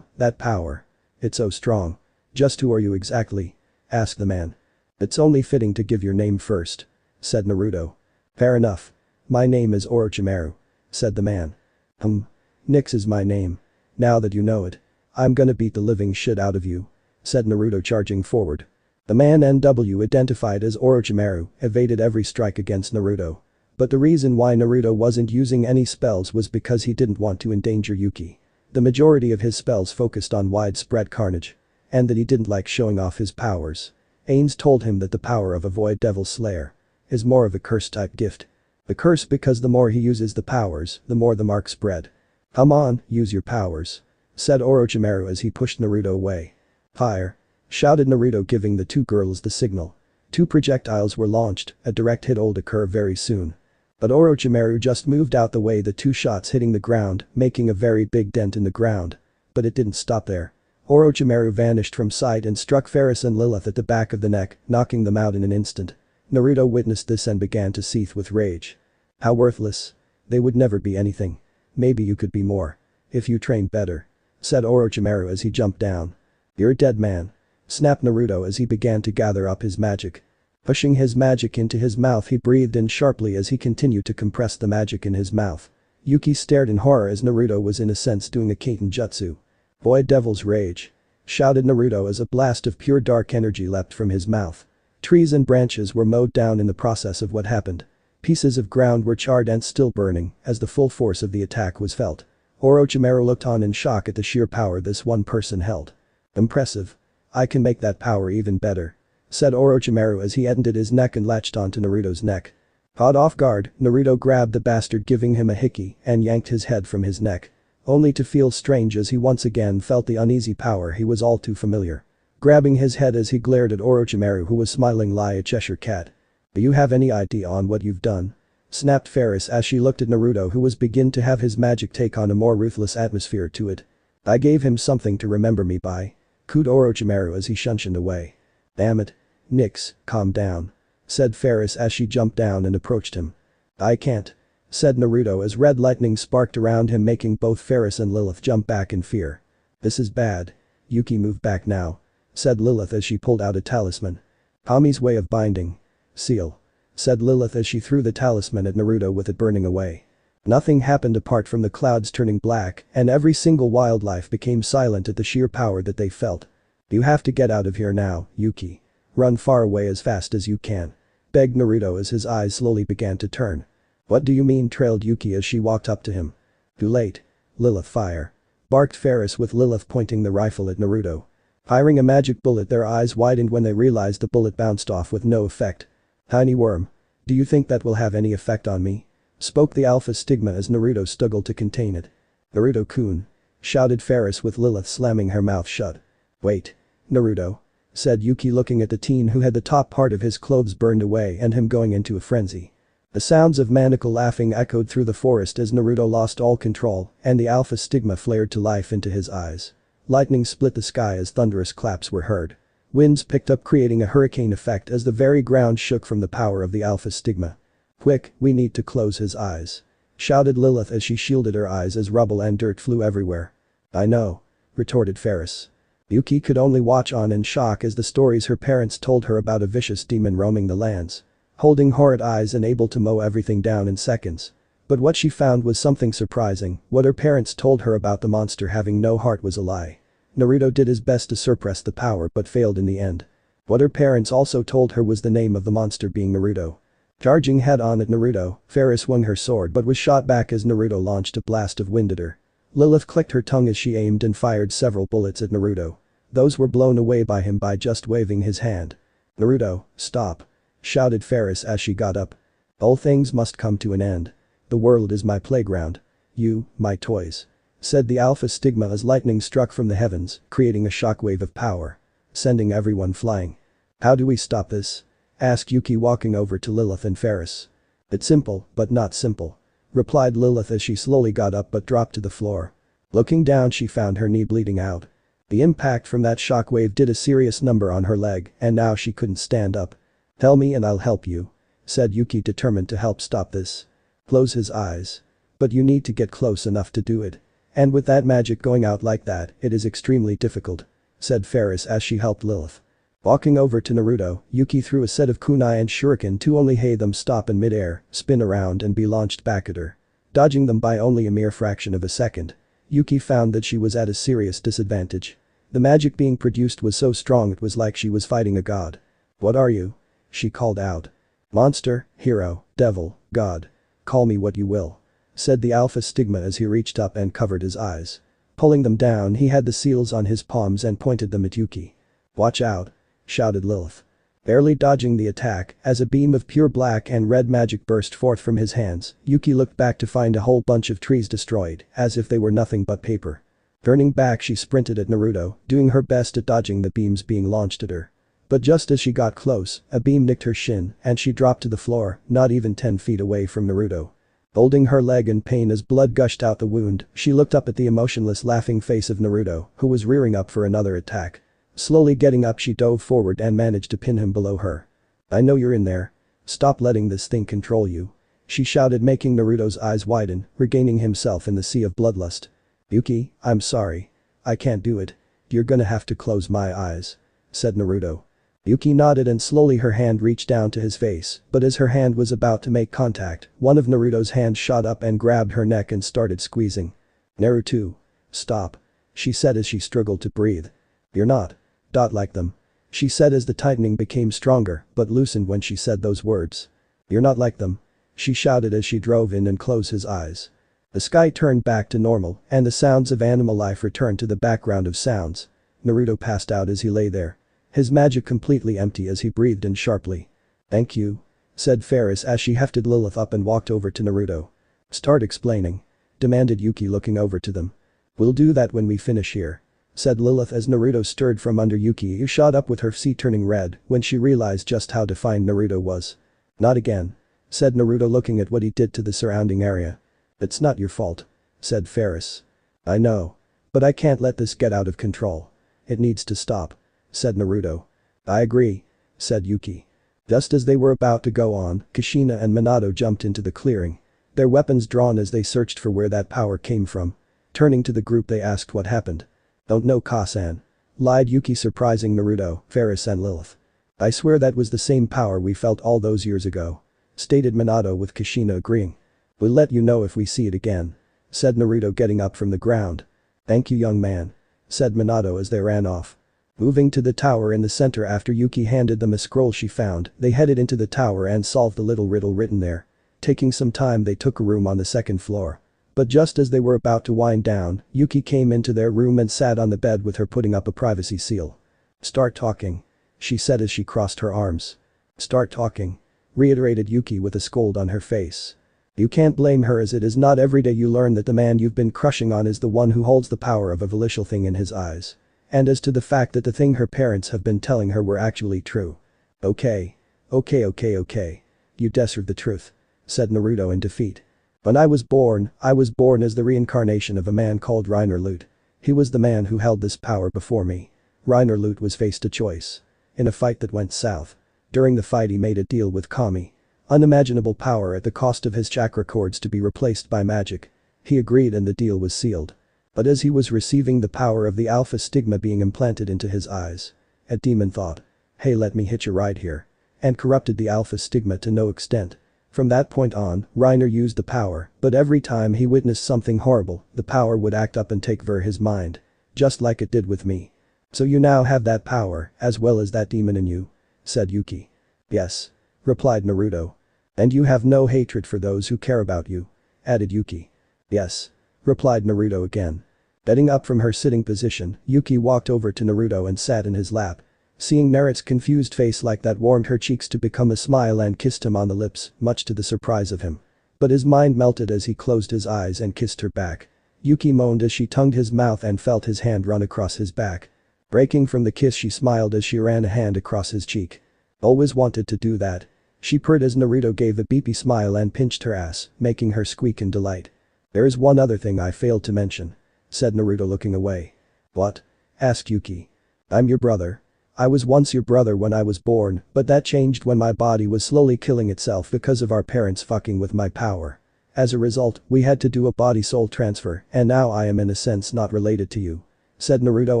That power. It's so strong. Just who are you exactly? Asked the man. It's only fitting to give your name first, said Naruto. Fair enough. My name is Orochimaru, said the man. Nyx is my name. Now that you know it, I'm gonna beat the living shit out of you, said Naruto, charging forward. The man NW, identified as Orochimaru, evaded every strike against Naruto. But the reason why Naruto wasn't using any spells was because he didn't want to endanger Yuki. The majority of his spells focused on widespread carnage. And that he didn't like showing off his powers. Ains told him that the power of a Void Devil Slayer is more of a curse-type gift. A curse because the more he uses the powers, the more the mark spread. Come on, use your powers, said Orochimaru as he pushed Naruto away. Fire! Shouted Naruto, giving the two girls the signal. Two projectiles were launched, a direct hit would occur very soon. But Orochimaru just moved out the way, the two shots hitting the ground, making a very big dent in the ground. But it didn't stop there. Orochimaru vanished from sight and struck Ferris and Lilith at the back of the neck, knocking them out in an instant. Naruto witnessed this and began to seethe with rage. How worthless. They would never be anything. Maybe you could be more. If you trained better, said Orochimaru as he jumped down. You're a dead man, snapped Naruto as he began to gather up his magic. Pushing his magic into his mouth, he breathed in sharply as he continued to compress the magic in his mouth. Yuki stared in horror as Naruto was in a sense doing a Kaiten jutsu. Void Devil's Rage, shouted Naruto as a blast of pure dark energy leapt from his mouth. Trees and branches were mowed down in the process of what happened. Pieces of ground were charred and still burning as the full force of the attack was felt. Orochimaru looked on in shock at the sheer power this one person held. Impressive. I can make that power even better, said Orochimaru as he ended his neck and latched onto Naruto's neck. Caught off guard, Naruto grabbed the bastard, giving him a hickey, and yanked his head from his neck. Only to feel strange as he once again felt the uneasy power he was all too familiar. Grabbing his head as he glared at Orochimaru, who was smiling like a Cheshire cat. Do you have any idea on what you've done? Snapped Ferris as she looked at Naruto, who was beginning to have his magic take on a more ruthless atmosphere to it. I gave him something to remember me by, cooed Orochimaru as he shunshined away. Damn it. Nyx, calm down, said Ferris as she jumped down and approached him. I can't. said Naruto as red lightning sparked around him, making both Ferris and Lilith jump back in fear. This is bad. Yuki, move back now, said Lilith as she pulled out a talisman. Kami's way of binding. Seal, said Lilith as she threw the talisman at Naruto with it burning away. Nothing happened apart from the clouds turning black and every single wildlife became silent at the sheer power that they felt. You have to get out of here now, Yuki. Run far away as fast as you can, begged Naruto as his eyes slowly began to turn. What do you mean, trailed Yuki as she walked up to him. Too late. Lilith, fire, barked Ferris with Lilith pointing the rifle at Naruto. Firing a magic bullet, their eyes widened when they realized the bullet bounced off with no effect. Tiny worm. Do you think that will have any effect on me? Spoke the Alpha Stigma as Naruto struggled to contain it. Naruto-kun, shouted Ferris with Lilith slamming her mouth shut. Wait. Naruto, said Yuki looking at the teen who had the top part of his clothes burned away and him going into a frenzy. The sounds of maniacal laughing echoed through the forest as Naruto lost all control and the Alpha Stigma flared to life into his eyes. Lightning split the sky as thunderous claps were heard. Winds picked up creating a hurricane effect as the very ground shook from the power of the Alpha Stigma. Quick, we need to close his eyes, shouted Lilith as she shielded her eyes as rubble and dirt flew everywhere. I know, retorted Ferris. Yuki could only watch on in shock as the stories her parents told her about a vicious demon roaming the lands, holding horrid eyes and able to mow everything down in seconds. But what she found was something surprising. What her parents told her about the monster having no heart was a lie. Naruto did his best to suppress the power but failed in the end. What her parents also told her was the name of the monster being Naruto. Charging head-on at Naruto, Ferris swung her sword but was shot back as Naruto launched a blast of wind at her. Lilith clicked her tongue as she aimed and fired several bullets at Naruto. Those were blown away by him by just waving his hand. Naruto, stop, shouted Ferris as she got up. All things must come to an end. The world is my playground. You, my toys, said the Alpha Stigma as lightning struck from the heavens, creating a shockwave of power, sending everyone flying. How do we stop this? Asked Yuki walking over to Lilith and Ferris. It's simple, but not simple, replied Lilith as she slowly got up but dropped to the floor. Looking down she found her knee bleeding out. The impact from that shockwave did a serious number on her leg and now she couldn't stand up. Tell me and I'll help you, said Yuki determined to help stop this. Close his eyes. But you need to get close enough to do it. And with that magic going out like that, it is extremely difficult, said Ferris as she helped Lilith. Walking over to Naruto, Yuki threw a set of kunai and shuriken to only have them stop in mid-air, spin around and be launched back at her. Dodging them by only a mere fraction of a second. Yuki found that she was at a serious disadvantage. The magic being produced was so strong it was like she was fighting a god. What are you? She called out. Monster, hero, devil, god. Call me what you will, said the Alpha Stigma as he reached up and covered his eyes. Pulling them down he had the seals on his palms and pointed them at Yuki. Watch out, shouted Lilith. Barely dodging the attack, as a beam of pure black and red magic burst forth from his hands, Yuki looked back to find a whole bunch of trees destroyed, as if they were nothing but paper. Turning back she sprinted at Naruto, doing her best at dodging the beams being launched at her. But just as she got close, a beam nicked her shin and she dropped to the floor, not even 10 feet away from Naruto. Holding her leg in pain as blood gushed out the wound, she looked up at the emotionless laughing face of Naruto, who was rearing up for another attack. Slowly getting up she dove forward and managed to pin him below her. I know you're in there. Stop letting this thing control you, she shouted, making Naruto's eyes widen, regaining himself in the sea of bloodlust. Yuki, I'm sorry. I can't do it. You're gonna have to close my eyes, said Naruto. Yuki nodded and slowly her hand reached down to his face, but as her hand was about to make contact, one of Naruto's hands shot up and grabbed her neck and started squeezing. Naruto. Stop, she said as she struggled to breathe. You're not like them, she said as the tightening became stronger but loosened when she said those words. You're not like them, she shouted as she drove in and closed his eyes. The sky turned back to normal and the sounds of animal life returned to the background of sounds. Naruto passed out as he lay there, his magic completely empty as he breathed in sharply. Thank you, said Ferris as she hefted Lilith up and walked over to Naruto. Start explaining, demanded Yuki looking over to them. We'll do that when we finish here, said Lilith as Naruto stirred from under Yuki, who shot up with her sea turning red when she realized just how defined Naruto was. Not again, said Naruto looking at what he did to the surrounding area. It's not your fault, said Ferris. I know. But I can't let this get out of control. It needs to stop, said Naruto. I agree, said Yuki. Just as they were about to go on, Kushina and Minato jumped into the clearing. their weapons drawn as they searched for where that power came from. Turning to the group they asked what happened. "Don't know, Ka-san," lied Yuki, surprising Naruto, Ferris and Lilith. "I swear that was the same power we felt all those years ago," stated Minato, with Kushina agreeing. "We'll let you know if we see it again," said Naruto, getting up from the ground. "Thank you, young man," said Minato as they ran off. Moving to the tower in the center after Yuki handed them a scroll she found, they headed into the tower and solved the little riddle written there. Taking some time, they took a room on the second floor. But just as they were about to wind down, Yuki came into their room and sat on the bed with her, putting up a privacy seal. "Start talking," she said as she crossed her arms. "Start talking," reiterated Yuki with a scold on her face. You can't blame her, as it is not every day you learn that the man you've been crushing on is the one who holds the power of a volitional thing in his eyes. And as to the fact that the thing her parents have been telling her were actually true. Okay. You deserve the truth," said Naruto in defeat. "When I was born as the reincarnation of a man called Reiner. He was the man who held this power before me. Reiner was faced a choice. In a fight that went south. During the fight he made a deal with Kami. Unimaginable power at the cost of his chakra cords to be replaced by magic. He agreed and the deal was sealed. But as he was receiving the power of the alpha stigma being implanted into his eyes, a demon thought, 'Hey, let me hitch a ride here,' and corrupted the alpha stigma to no extent. From that point on, Reiner used the power, but every time he witnessed something horrible, the power would act up and take over his mind. Just like it did with me. So you now have that power, as well as that demon in you," said Yuki. "Yes," replied Naruto. "And you have no hatred for those who care about you," added Yuki. "Yes," replied Naruto again. Getting up from her sitting position, Yuki walked over to Naruto and sat in his lap. Seeing Naruto's confused face like that warmed her cheeks to become a smile and kissed him on the lips, much to the surprise of him. But his mind melted as he closed his eyes and kissed her back. Yuki moaned as she tongued his mouth and felt his hand run across his back. Breaking from the kiss, she smiled as she ran a hand across his cheek. "Always wanted to do that," she purred as Naruto gave a beepy smile and pinched her ass, making her squeak in delight. "There is one other thing I failed to mention," said Naruto, looking away. "What?" asked Yuki. "I'm your brother. I was once your brother when I was born, but that changed when my body was slowly killing itself because of our parents fucking with my power. As a result, we had to do a body-soul transfer, and now I am in a sense not related to you," said Naruto,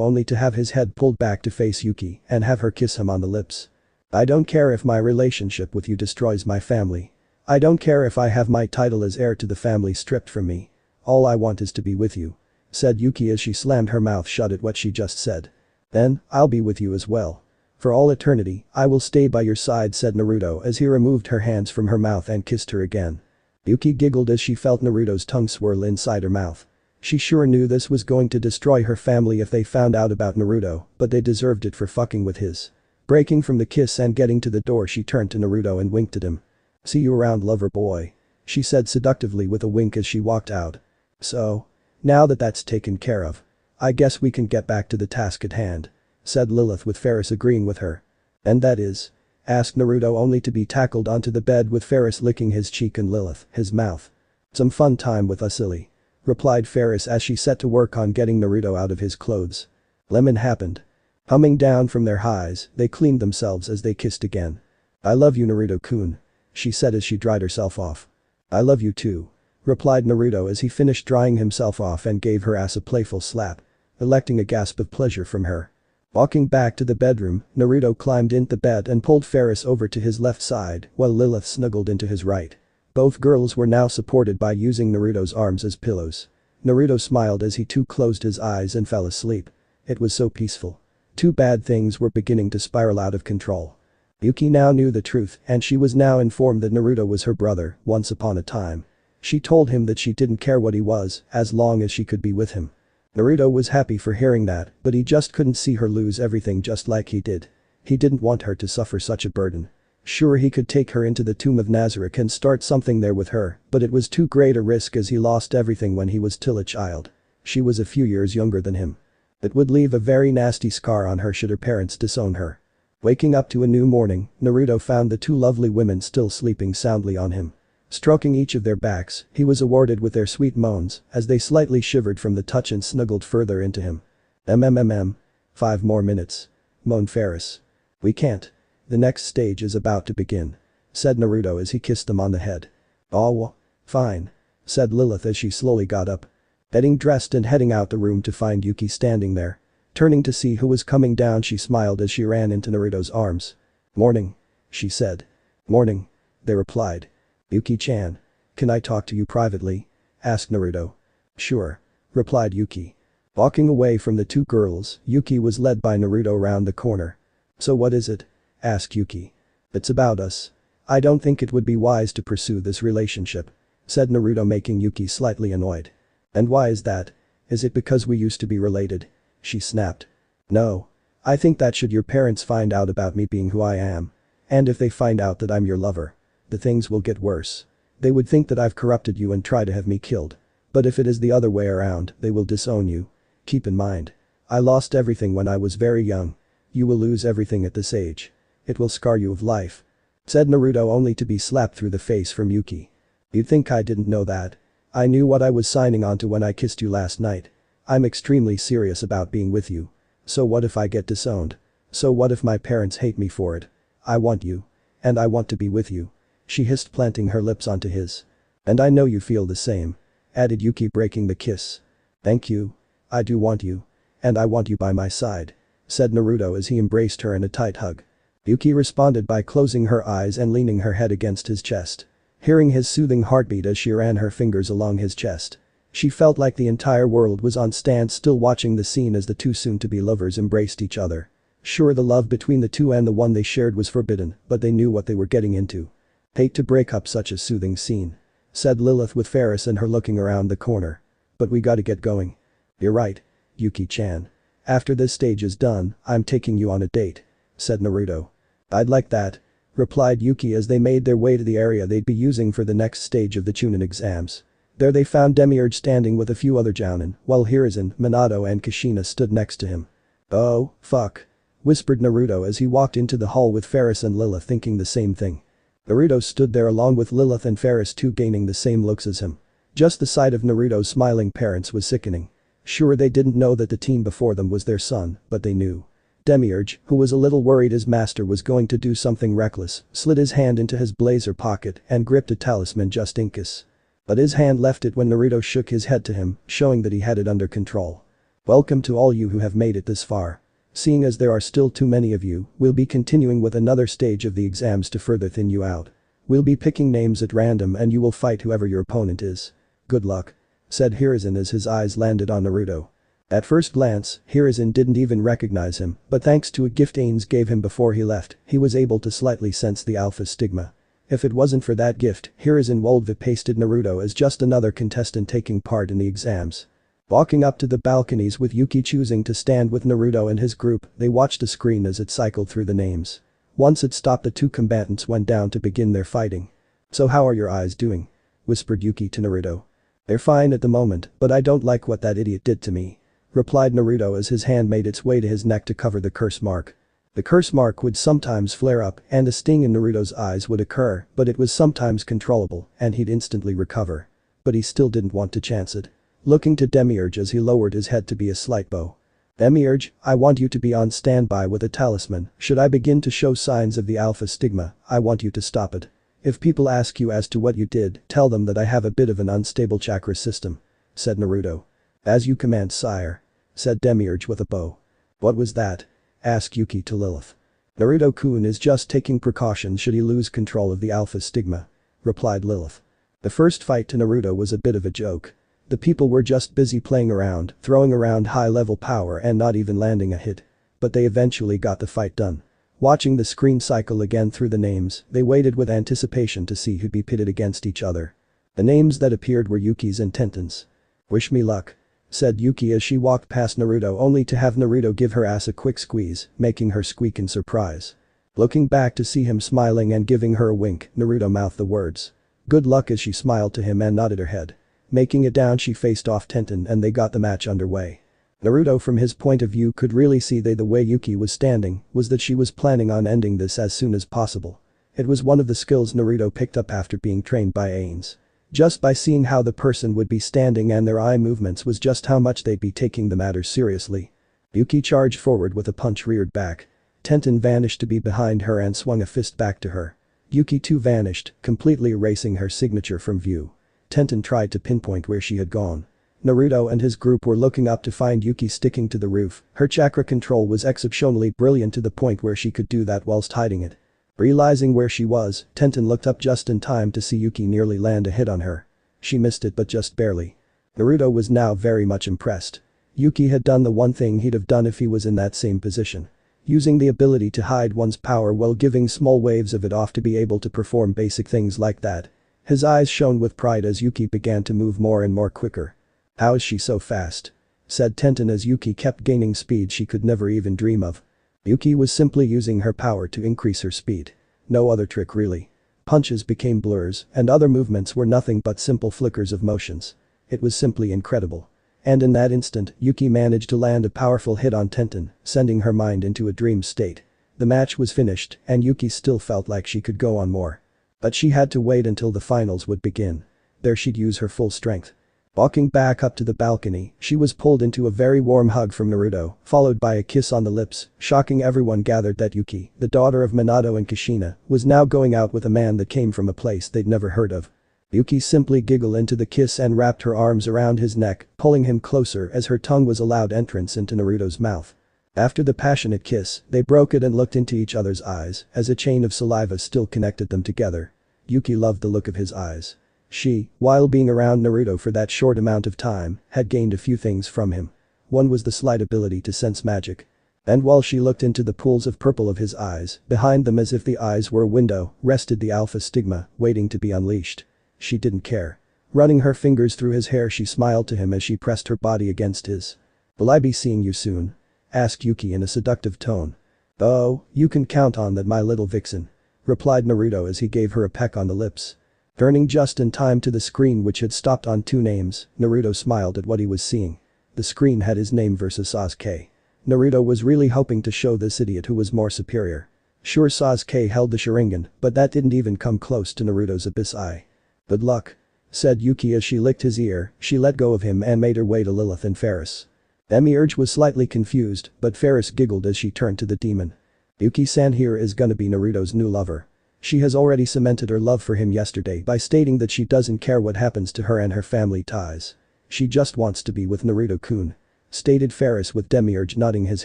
only to have his head pulled back to face Yuki and have her kiss him on the lips. "I don't care if my relationship with you destroys my family. I don't care if I have my title as heir to the family stripped from me. All I want is to be with you," said Yuki as she slammed her mouth shut at what she just said. "Then, I'll be with you as well. For all eternity, I will stay by your side," said Naruto as he removed her hands from her mouth and kissed her again. Yuki giggled as she felt Naruto's tongue swirl inside her mouth. She sure knew this was going to destroy her family if they found out about Naruto, but they deserved it for fucking with his. Breaking from the kiss and getting to the door, she turned to Naruto and winked at him. "See you around, lover boy," she said seductively with a wink as she walked out. "So? Now that that's taken care of, I guess we can get back to the task at hand," said Lilith, with Ferris agreeing with her. "And that is?" asked Naruto, only to be tackled onto the bed with Ferris licking his cheek and Lilith, his mouth. "Some fun time with us, silly," replied Ferris as she set to work on getting Naruto out of his clothes. Lemon happened. Humming down from their highs, they cleaned themselves as they kissed again. "I love you, Naruto-kun," she said as she dried herself off. "I love you too," replied Naruto as he finished drying himself off and gave her ass a playful slap, electing a gasp of pleasure from her. Walking back to the bedroom, Naruto climbed into the bed and pulled Ferris over to his left side while Lilith snuggled into his right. Both girls were now supported by using Naruto's arms as pillows. Naruto smiled as he too closed his eyes and fell asleep. It was so peaceful. Too bad things were beginning to spiral out of control. Yuki now knew the truth, and she was now informed that Naruto was her brother once upon a time. She told him that she didn't care what he was as long as she could be with him. Naruto was happy for hearing that, but he just couldn't see her lose everything just like he did. He didn't want her to suffer such a burden. Sure, he could take her into the tomb of Nazareth and start something there with her, but it was too great a risk as he lost everything when he was still a child. She was a few years younger than him. It would leave a very nasty scar on her should her parents disown her. Waking up to a new morning, Naruto found the two lovely women still sleeping soundly on him. Stroking each of their backs, he was awarded with their sweet moans as they slightly shivered from the touch and snuggled further into him. 5 more minutes," moaned Ferris. "We can't. The next stage is about to begin," said Naruto as he kissed them on the head. "Oh, Fine. Said Lilith as she slowly got up. Getting dressed and heading out the room to find Yuki standing there. Turning to see who was coming down, she smiled as she ran into Naruto's arms. "Morning," she said. "Morning," they replied. "Yuki-chan. Can I talk to you privately?" asked Naruto. "Sure," replied Yuki. Walking away from the two girls, Yuki was led by Naruto around the corner. "So what is it?" asked Yuki. "It's about us. I don't think it would be wise to pursue this relationship," said Naruto, making Yuki slightly annoyed. "And why is that? Is it because we used to be related?" she snapped. "No. I think that should your parents find out about me being who I am. And if they find out that I'm your lover, the things will get worse. They would think that I've corrupted you and try to have me killed. But if it is the other way around, they will disown you. Keep in mind. I lost everything when I was very young. You will lose everything at this age. It will scar you of life," said Naruto, only to be slapped through the face from Yuki. "You'd think I didn't know that. I knew what I was signing on to when I kissed you last night. I'm extremely serious about being with you. So what if I get disowned? So what if my parents hate me for it? I want you. And I want to be with you," she hissed, planting her lips onto his. "And I know you feel the same," added Yuki, breaking the kiss. "Thank you. I do want you. And I want you by my side," said Naruto as he embraced her in a tight hug. Yuki responded by closing her eyes and leaning her head against his chest. Hearing his soothing heartbeat as she ran her fingers along his chest. She felt like the entire world was on standstill watching the scene as the two soon-to-be lovers embraced each other. Sure, the love between the two and the one they shared was forbidden, but they knew what they were getting into. "Hate to break up such a soothing scene," said Lilith with Ferris and her looking around the corner. "But we gotta get going." "You're right, Yuki-chan. After this stage is done, I'm taking you on a date," said Naruto. "I'd like that," replied Yuki as they made their way to the area they'd be using for the next stage of the Chunin exams. There they found Demiurge standing with a few other jounin, while Hiruzen, Minato and Kushina stood next to him. "Oh, fuck," whispered Naruto as he walked into the hall with Ferris and Lilith, thinking the same thing. Naruto stood there along with Lilith and Ferris too, gaining the same looks as him. Just the sight of Naruto's smiling parents was sickening. Sure, they didn't know that the teen before them was their son, but they knew. Demiurge, who was a little worried his master was going to do something reckless, slid his hand into his blazer pocket and gripped a talisman just in case. But his hand left it when Naruto shook his head to him, showing that he had it under control. "Welcome to all you who have made it this far. Seeing as there are still too many of you, we'll be continuing with another stage of the exams to further thin you out. We'll be picking names at random and you will fight whoever your opponent is. Good luck," said Hiruzen as his eyes landed on Naruto. At first glance, Hiruzen didn't even recognize him, but thanks to a gift Ains gave him before he left, he was able to slightly sense the alpha stigma. If it wasn't for that gift, Hiruzen would have pasted Naruto as just another contestant taking part in the exams. Walking up to the balconies with Yuki choosing to stand with Naruto and his group, they watched the screen as it cycled through the names. Once it stopped, the two combatants went down to begin their fighting. "So how are your eyes doing?" whispered Yuki to Naruto. "They're fine at the moment, but I don't like what that idiot did to me," replied Naruto as his hand made its way to his neck to cover the curse mark. The curse mark would sometimes flare up and a sting in Naruto's eyes would occur, but it was sometimes controllable and he'd instantly recover. But he still didn't want to chance it. Looking to Demiurge as he lowered his head to be a slight bow. "Demiurge, I want you to be on standby with a talisman. Should I begin to show signs of the alpha stigma, I want you to stop it. If people ask you as to what you did, tell them that I have a bit of an unstable chakra system," said Naruto. "As you command, sire," said Demiurge with a bow. "What was that?" asked Yuki to Lilith. "Naruto-kun is just taking precautions should he lose control of the alpha stigma," replied Lilith. The first fight to Naruto was a bit of a joke. The people were just busy playing around, throwing around high-level power and not even landing a hit. But they eventually got the fight done. Watching the screen cycle again through the names, they waited with anticipation to see who'd be pitted against each other. The names that appeared were Yuki's and Tenten's. "Wish me luck," said Yuki as she walked past Naruto, only to have Naruto give her ass a quick squeeze, making her squeak in surprise. Looking back to see him smiling and giving her a wink, Naruto mouthed the words. "Good luck" as she smiled to him and nodded her head. Making it down, she faced off Tenten and they got the match underway. Naruto, from his point of view, could really see that the way Yuki was standing was that she was planning on ending this as soon as possible. It was one of the skills Naruto picked up after being trained by Ains. Just by seeing how the person would be standing and their eye movements was just how much they'd be taking the matter seriously. Yuki charged forward with a punch reared back. Tenten vanished to be behind her and swung a fist back to her. Yuki too vanished, completely erasing her signature from view. Tenten tried to pinpoint where she had gone. Naruto and his group were looking up to find Yuki sticking to the roof. Her chakra control was exceptionally brilliant to the point where she could do that whilst hiding it. Realizing where she was, Tenten looked up just in time to see Yuki nearly land a hit on her. She missed it but just barely. Naruto was now very much impressed. Yuki had done the one thing he'd have done if he was in that same position. Using the ability to hide one's power while giving small waves of it off to be able to perform basic things like that. His eyes shone with pride as Yuki began to move more and more quicker. "How is she so fast?" said Tenten as Yuki kept gaining speed she could never even dream of. Yuki was simply using her power to increase her speed. No other trick really. Punches became blurs, and other movements were nothing but simple flickers of motions. It was simply incredible. And in that instant, Yuki managed to land a powerful hit on Tenten, sending her mind into a dream state. The match was finished, and Yuki still felt like she could go on more. But she had to wait until the finals would begin. There she'd use her full strength. Walking back up to the balcony, she was pulled into a very warm hug from Naruto, followed by a kiss on the lips, shocking everyone gathered that Yuki, the daughter of Minato and Kushina, was now going out with a man that came from a place they'd never heard of. Yuki simply giggled into the kiss and wrapped her arms around his neck, pulling him closer as her tongue was allowed entrance into Naruto's mouth. After the passionate kiss, they broke it and looked into each other's eyes as a chain of saliva still connected them together. Yuki loved the look of his eyes. She, while being around Naruto for that short amount of time, had gained a few things from him. One was the slight ability to sense magic. And while she looked into the pools of purple of his eyes, behind them as if the eyes were a window, rested the alpha stigma, waiting to be unleashed. She didn't care. Running her fingers through his hair she smiled to him as she pressed her body against his. "Will I be seeing you soon?" asked Yuki in a seductive tone. "Oh, you can count on that my little vixen," replied Naruto as he gave her a peck on the lips. Turning just in time to the screen which had stopped on two names, Naruto smiled at what he was seeing. The screen had his name versus Sasuke. Naruto was really hoping to show this idiot who was more superior. Sure, Sasuke held the Sharingan, but that didn't even come close to Naruto's abyss eye. "Good luck," said Yuki as she licked his ear. She let go of him and made her way to Lilith and Ferris. Demiurge was slightly confused, but Ferris giggled as she turned to the demon. "Yuki-san here is gonna be Naruto's new lover. She has already cemented her love for him yesterday by stating that she doesn't care what happens to her and her family ties. She just wants to be with Naruto-kun," stated Ferris with Demiurge nodding his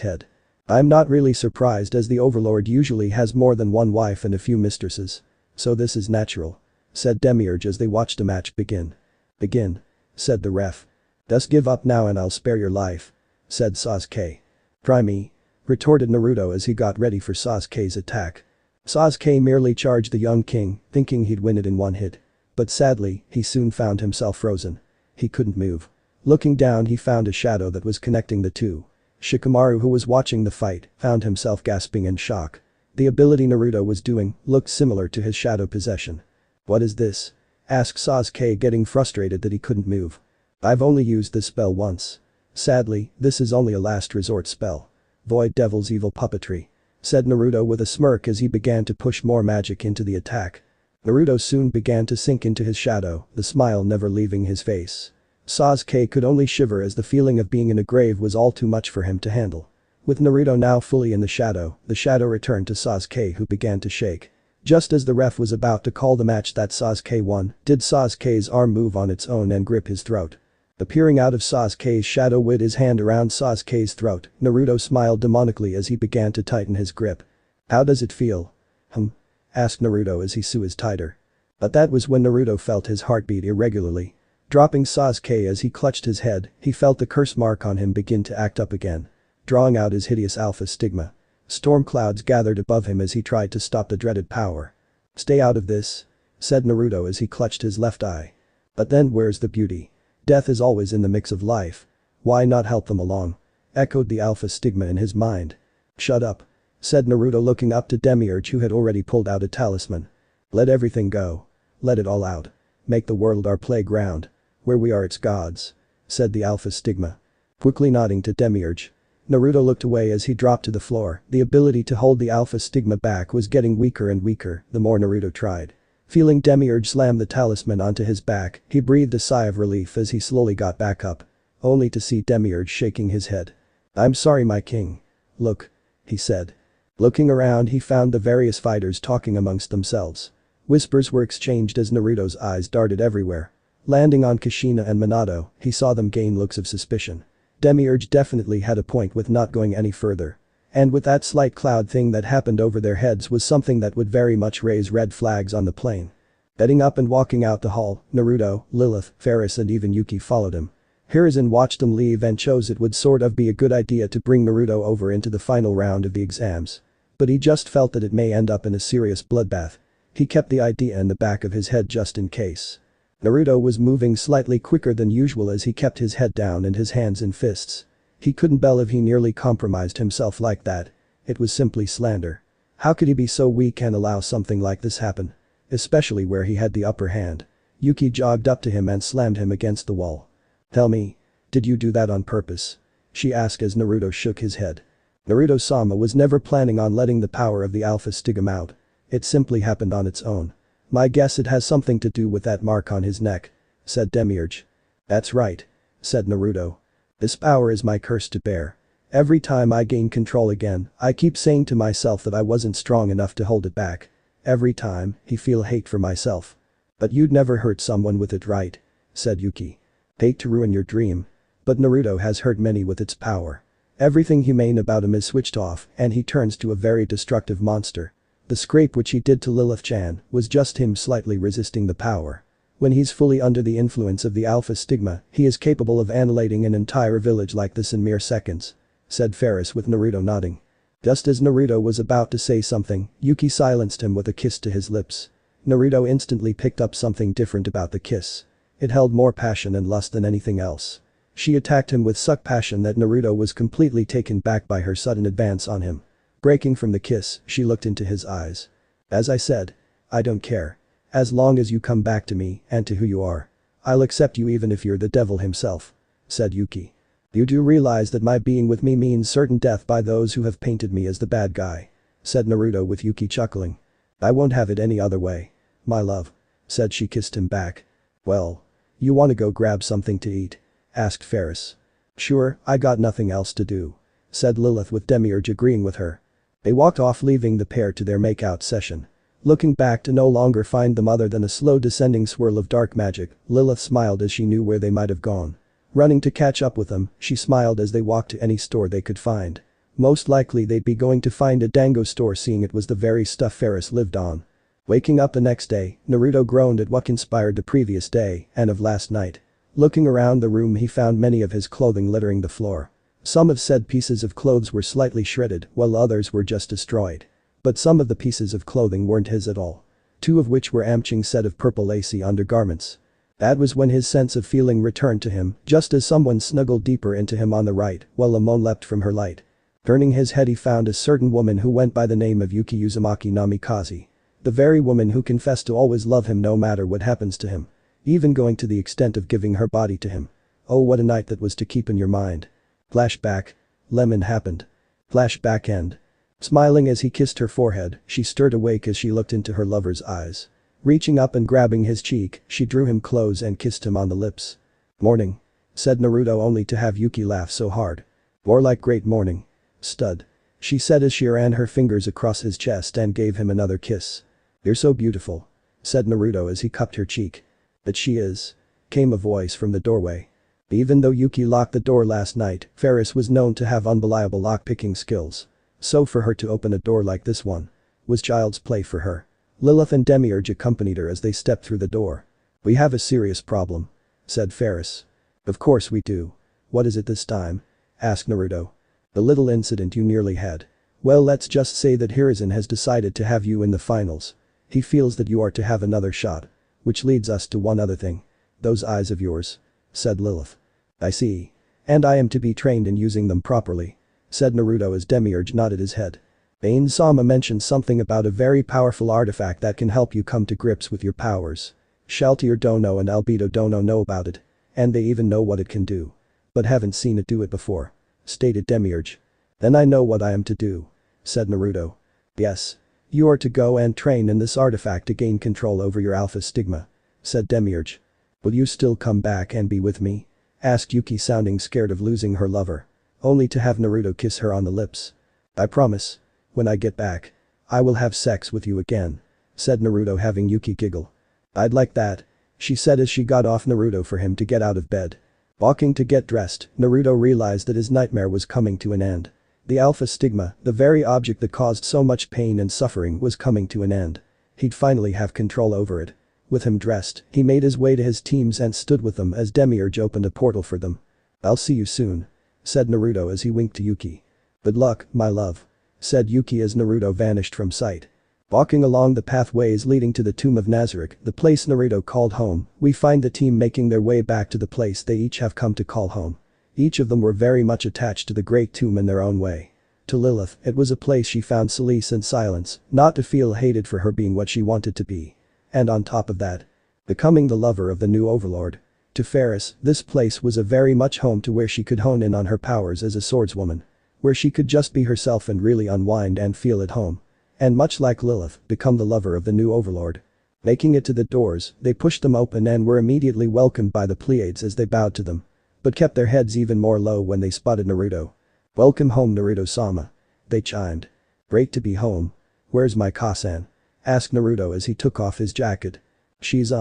head. "I'm not really surprised as the Overlord usually has more than one wife and a few mistresses. So this is natural," said Demiurge as they watched a match begin. "Begin," said the ref. "Just give up now and I'll spare your life," said Sasuke. "Try me," retorted Naruto as he got ready for Sasuke's attack. Sasuke merely charged the young king, thinking he'd win it in one hit. But sadly, he soon found himself frozen. He couldn't move. Looking down he found a shadow that was connecting the two. Shikamaru, who was watching the fight, found himself gasping in shock. The ability Naruto was doing looked similar to his shadow possession. "What is this?" asked Sasuke, getting frustrated that he couldn't move. "I've only used this spell once. Sadly, this is only a last resort spell. Void Devil's evil puppetry," said Naruto with a smirk as he began to push more magic into the attack. Naruto soon began to sink into his shadow, the smile never leaving his face. Sasuke could only shiver as the feeling of being in a grave was all too much for him to handle. With Naruto now fully in the shadow returned to Sasuke, who began to shake. Just as the ref was about to call the match that Sasuke won, did Sasuke's arm move on its own and grip his throat. Appearing out of Sasuke's shadow with his hand around Sasuke's throat, Naruto smiled demonically as he began to tighten his grip. "How does it feel?" asked Naruto as he squeezed tighter. But that was when Naruto felt his heartbeat irregularly. Dropping Sasuke as he clutched his head, he felt the curse mark on him begin to act up again. Drawing out his hideous alpha stigma. Storm clouds gathered above him as he tried to stop the dreaded power. "Stay out of this," said Naruto as he clutched his left eye. "But then where's the beauty? Death is always in the mix of life. Why not help them along?" echoed the alpha stigma in his mind. "Shut up," said Naruto looking up to Demiurge, who had already pulled out a talisman. "Let everything go. Let it all out. Make the world our playground. Where we are its gods," said the alpha stigma. Quickly nodding to Demiurge. Naruto looked away as he dropped to the floor. The ability to hold the alpha stigma back was getting weaker and weaker the more Naruto tried. Feeling Demiurge slam the talisman onto his back, he breathed a sigh of relief as he slowly got back up. Only to see Demiurge shaking his head. "I'm sorry, my king. Look," he said. Looking around he found the various fighters talking amongst themselves. Whispers were exchanged as Naruto's eyes darted everywhere. Landing on Kushina and Minato, he saw them gain looks of suspicion. Demiurge definitely had a point with not going any further. And with that slight cloud thing that happened over their heads was something that would very much raise red flags on the plane. Getting up and walking out the hall, Naruto, Lilith, Ferris and even Yuki followed him. Hiruzen watched them leave and chose it would sort of be a good idea to bring Naruto over into the final round of the exams. But he just felt that it may end up in a serious bloodbath. He kept the idea in the back of his head just in case. Naruto was moving slightly quicker than usual as he kept his head down and his hands in fists. He couldn't believe he nearly compromised himself like that. It was simply slander. How could he be so weak and allow something like this happen? Especially where he had the upper hand. Yuki jogged up to him and slammed him against the wall. "Tell me, did you do that on purpose?" she asked as Naruto shook his head. Naruto-sama was never planning on letting the power of the Alpha Stigma out. It simply happened on its own. "My guess it has something to do with that mark on his neck," said Demiurge. "That's right," said Naruto. "This power is my curse to bear. Every time I gain control again, I keep saying to myself that I wasn't strong enough to hold it back. Every time, I feel hate for myself." "But you'd never hurt someone with it, right?" said Yuki. "Hate to ruin your dream. But Naruto has hurt many with its power. Everything humane about him is switched off and he turns to a very destructive monster. The scrape which he did to Lilith-chan was just him slightly resisting the power. When he's fully under the influence of the Alpha Stigma, he is capable of annihilating an entire village like this in mere seconds," said Ferris with Naruto nodding. Just as Naruto was about to say something, Yuki silenced him with a kiss to his lips. Naruto instantly picked up something different about the kiss. It held more passion and lust than anything else. She attacked him with such passion that Naruto was completely taken back by her sudden advance on him. Breaking from the kiss, she looked into his eyes. "As I said, I don't care. As long as you come back to me and to who you are. I'll accept you even if you're the devil himself," said Yuki. "You do realize that my being with me means certain death by those who have painted me as the bad guy," said Naruto with Yuki chuckling. "I won't have it any other way. My love," said she kissed him back. "Well, you wanna go grab something to eat?" asked Ferris. "Sure, I got nothing else to do," said Lilith with Demiurge agreeing with her. They walked off leaving the pair to their makeout session. Looking back to no longer find them other than a slow descending swirl of dark magic, Lilith smiled as she knew where they might have gone. Running to catch up with them, she smiled as they walked to any store they could find. Most likely they'd be going to find a dango store seeing it was the very stuff Ferris lived on. Waking up the next day, Naruto groaned at what inspired the previous day and of last night. Looking around the room he found many of his clothing littering the floor. Some of said pieces of clothes were slightly shredded while others were just destroyed. But some of the pieces of clothing weren't his at all. Two of which were Amching's set of purple lacy undergarments. That was when his sense of feeling returned to him just as someone snuggled deeper into him on the right while a moan leapt from her light. Turning his head he found a certain woman who went by the name of Yuki Uzumaki Namikaze. The very woman who confessed to always love him no matter what happens to him. Even going to the extent of giving her body to him. Oh, what a night that was to keep in your mind. Flashback. Lemon happened. Flashback end. Smiling as he kissed her forehead, she stirred awake as she looked into her lover's eyes. Reaching up and grabbing his cheek, she drew him close and kissed him on the lips. "Morning," said Naruto only to have Yuki laugh so hard. "More like great morning. Stud," she said as she ran her fingers across his chest and gave him another kiss. "You're so beautiful," said Naruto as he cupped her cheek. "But she is," came a voice from the doorway. Even though Yuki locked the door last night, Ferris was known to have unbelievable lock-picking skills. So for her to open a door like this one was child's play for her. Lilith and Demiurge accompanied her as they stepped through the door. "We have a serious problem," said Ferris. "Of course we do. What is it this time?" asked Naruto. "The little incident you nearly had. Well, let's just say that Hiruzen has decided to have you in the finals. He feels that you are to have another shot. Which leads us to one other thing. Those eyes of yours," said Lilith. "I see. And I am to be trained in using them properly," said Naruto as Demiurge nodded his head. "Pain-sama mentioned something about a very powerful artifact that can help you come to grips with your powers. Shaltier Dono and Albedo Dono know about it. And they even know what it can do. But haven't seen it do it before," stated Demiurge. "Then I know what I am to do," said Naruto. "Yes. You are to go and train in this artifact to gain control over your Alpha Stigma," said Demiurge. "Will you still come back and be with me?" asked Yuki sounding scared of losing her lover. Only to have Naruto kiss her on the lips. "I promise. When I get back, I will have sex with you again," said Naruto having Yuki giggle. "I'd like that," she said as she got off Naruto for him to get out of bed. Walking to get dressed, Naruto realized that his nightmare was coming to an end. The alpha stigma, the very object that caused so much pain and suffering, was coming to an end. He'd finally have control over it. With him dressed, he made his way to his teams and stood with them as Demiurge opened a portal for them. "I'll see you soon," said Naruto as he winked to Yuki. "Good luck, my love," said Yuki as Naruto vanished from sight. Walking along the pathways leading to the tomb of Nazarick, the place Naruto called home, we find the team making their way back to the place they each have come to call home. Each of them were very much attached to the great tomb in their own way. To Lilith, it was a place she found solace and silence, not to feel hated for her being what she wanted to be. And on top of that, becoming the lover of the new overlord. To Ferris, this place was a very much home to where she could hone in on her powers as a swordswoman. Where she could just be herself and really unwind and feel at home. And much like Lilith, become the lover of the new overlord. Making it to the doors, they pushed them open and were immediately welcomed by the Pleiades as they bowed to them. But kept their heads even more low when they spotted Naruto. "Welcome home, Naruto-sama," they chimed. "Great to be home. Where's my Kasan?" asked Naruto as he took off his jacket. "She's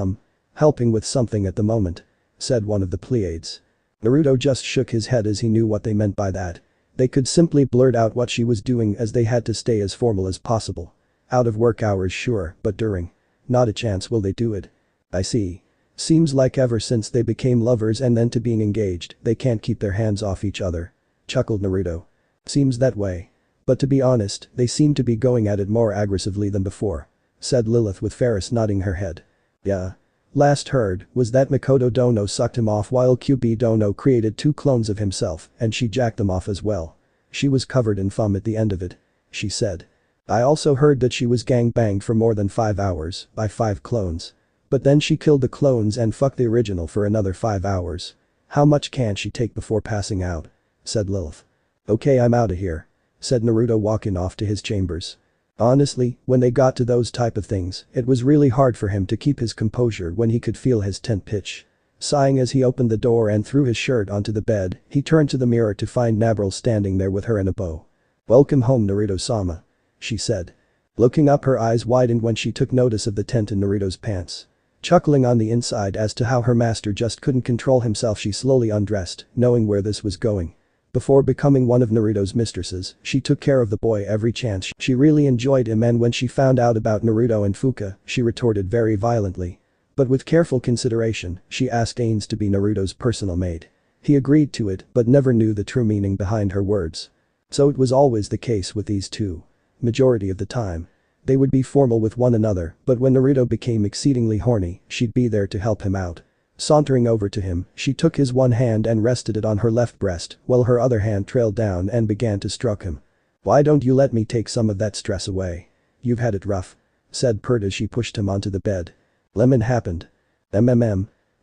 helping with something at the moment," said one of the Pleiades. Naruto just shook his head as he knew what they meant by that. They could simply blurt out what she was doing as they had to stay as formal as possible. Out of work hours, sure, but during. Not a chance will they do it. "I see. Seems like ever since they became lovers and then to being engaged, they can't keep their hands off each other," chuckled Naruto. "Seems that way. But to be honest, they seem to be going at it more aggressively than before," said Lilith with Ferris nodding her head. "Yeah. Last heard was that Makoto Dono sucked him off while QB Dono created 2 clones of himself and she jacked them off as well. She was covered in foam at the end of it," she said. "I also heard that she was gangbanged for more than 5 hours by 5 clones. But then she killed the clones and fucked the original for another 5 hours. How much can she take before passing out?" said Lilith. "Okay, I'm outta here," said Naruto walking off to his chambers. Honestly, when they got to those type of things, it was really hard for him to keep his composure when he could feel his tent pitch. Sighing as he opened the door and threw his shirt onto the bed, he turned to the mirror to find Nabril standing there with her in a bow. "Welcome home, Naruto-sama," she said. Looking up, her eyes widened when she took notice of the tent in Naruto's pants. Chuckling on the inside as to how her master just couldn't control himself, she slowly undressed, knowing where this was going. Before becoming one of Naruto's mistresses, she took care of the boy every chance. She really enjoyed him, and when she found out about Naruto and Fuka, she retorted very violently. But with careful consideration, she asked Ains to be Naruto's personal maid. He agreed to it but never knew the true meaning behind her words. So it was always the case with these two. Majority of the time. They would be formal with one another, but when Naruto became exceedingly horny, she'd be there to help him out. Sauntering over to him, she took his one hand and rested it on her left breast while her other hand trailed down and began to stroke him. "Why don't you let me take some of that stress away? You've had it rough," said Pert as she pushed him onto the bed. "Lemon happened.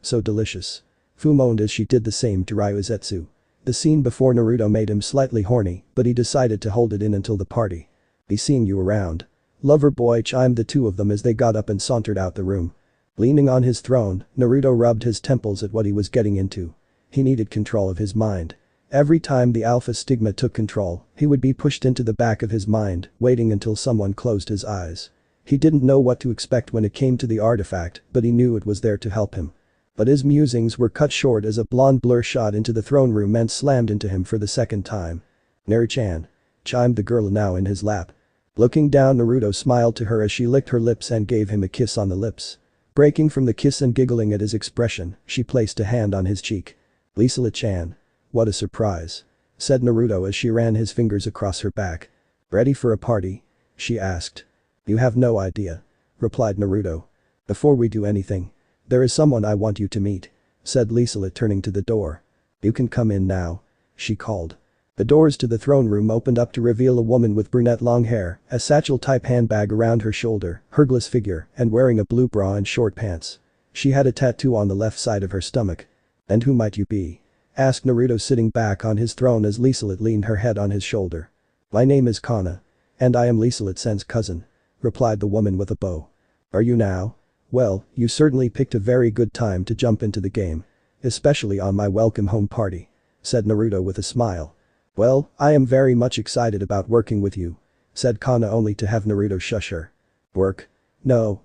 So delicious." Fu moaned as she did the same to Ryuzetsu. The scene before Naruto made him slightly horny, but he decided to hold it in until the party. "Be seeing you around, lover boy," chimed the two of them as they got up and sauntered out the room. Leaning on his throne, Naruto rubbed his temples at what he was getting into. He needed control of his mind. Every time the alpha stigma took control, he would be pushed into the back of his mind, waiting until someone closed his eyes. He didn't know what to expect when it came to the artifact, but he knew it was there to help him. But his musings were cut short as a blonde blur shot into the throne room and slammed into him for the second time. "Naru-chan," chimed the girl now in his lap. Looking down, Naruto smiled to her as she licked her lips and gave him a kiss on the lips. Breaking from the kiss and giggling at his expression, she placed a hand on his cheek. "Lisa-chan. What a surprise," said Naruto as she ran his fingers across her back. "Ready for a party?" she asked. "You have no idea," replied Naruto. "Before we do anything, there is someone I want you to meet," said Lisa turning to the door. "You can come in now," she called. The doors to the throne room opened up to reveal a woman with brunette long hair, a satchel-type handbag around her shoulder, hergless figure, and wearing a blue bra and short pants. She had a tattoo on the left side of her stomach. "And who might you be?" asked Naruto sitting back on his throne as Lisalit leaned her head on his shoulder. "My name is Kana. And I am Lisalit-sen's cousin," replied the woman with a bow. "Are you now? Well, you certainly picked a very good time to jump into the game. Especially on my welcome home party," said Naruto with a smile. "Well, I am very much excited about working with you," said Kana only to have Naruto shush her. "Work? No.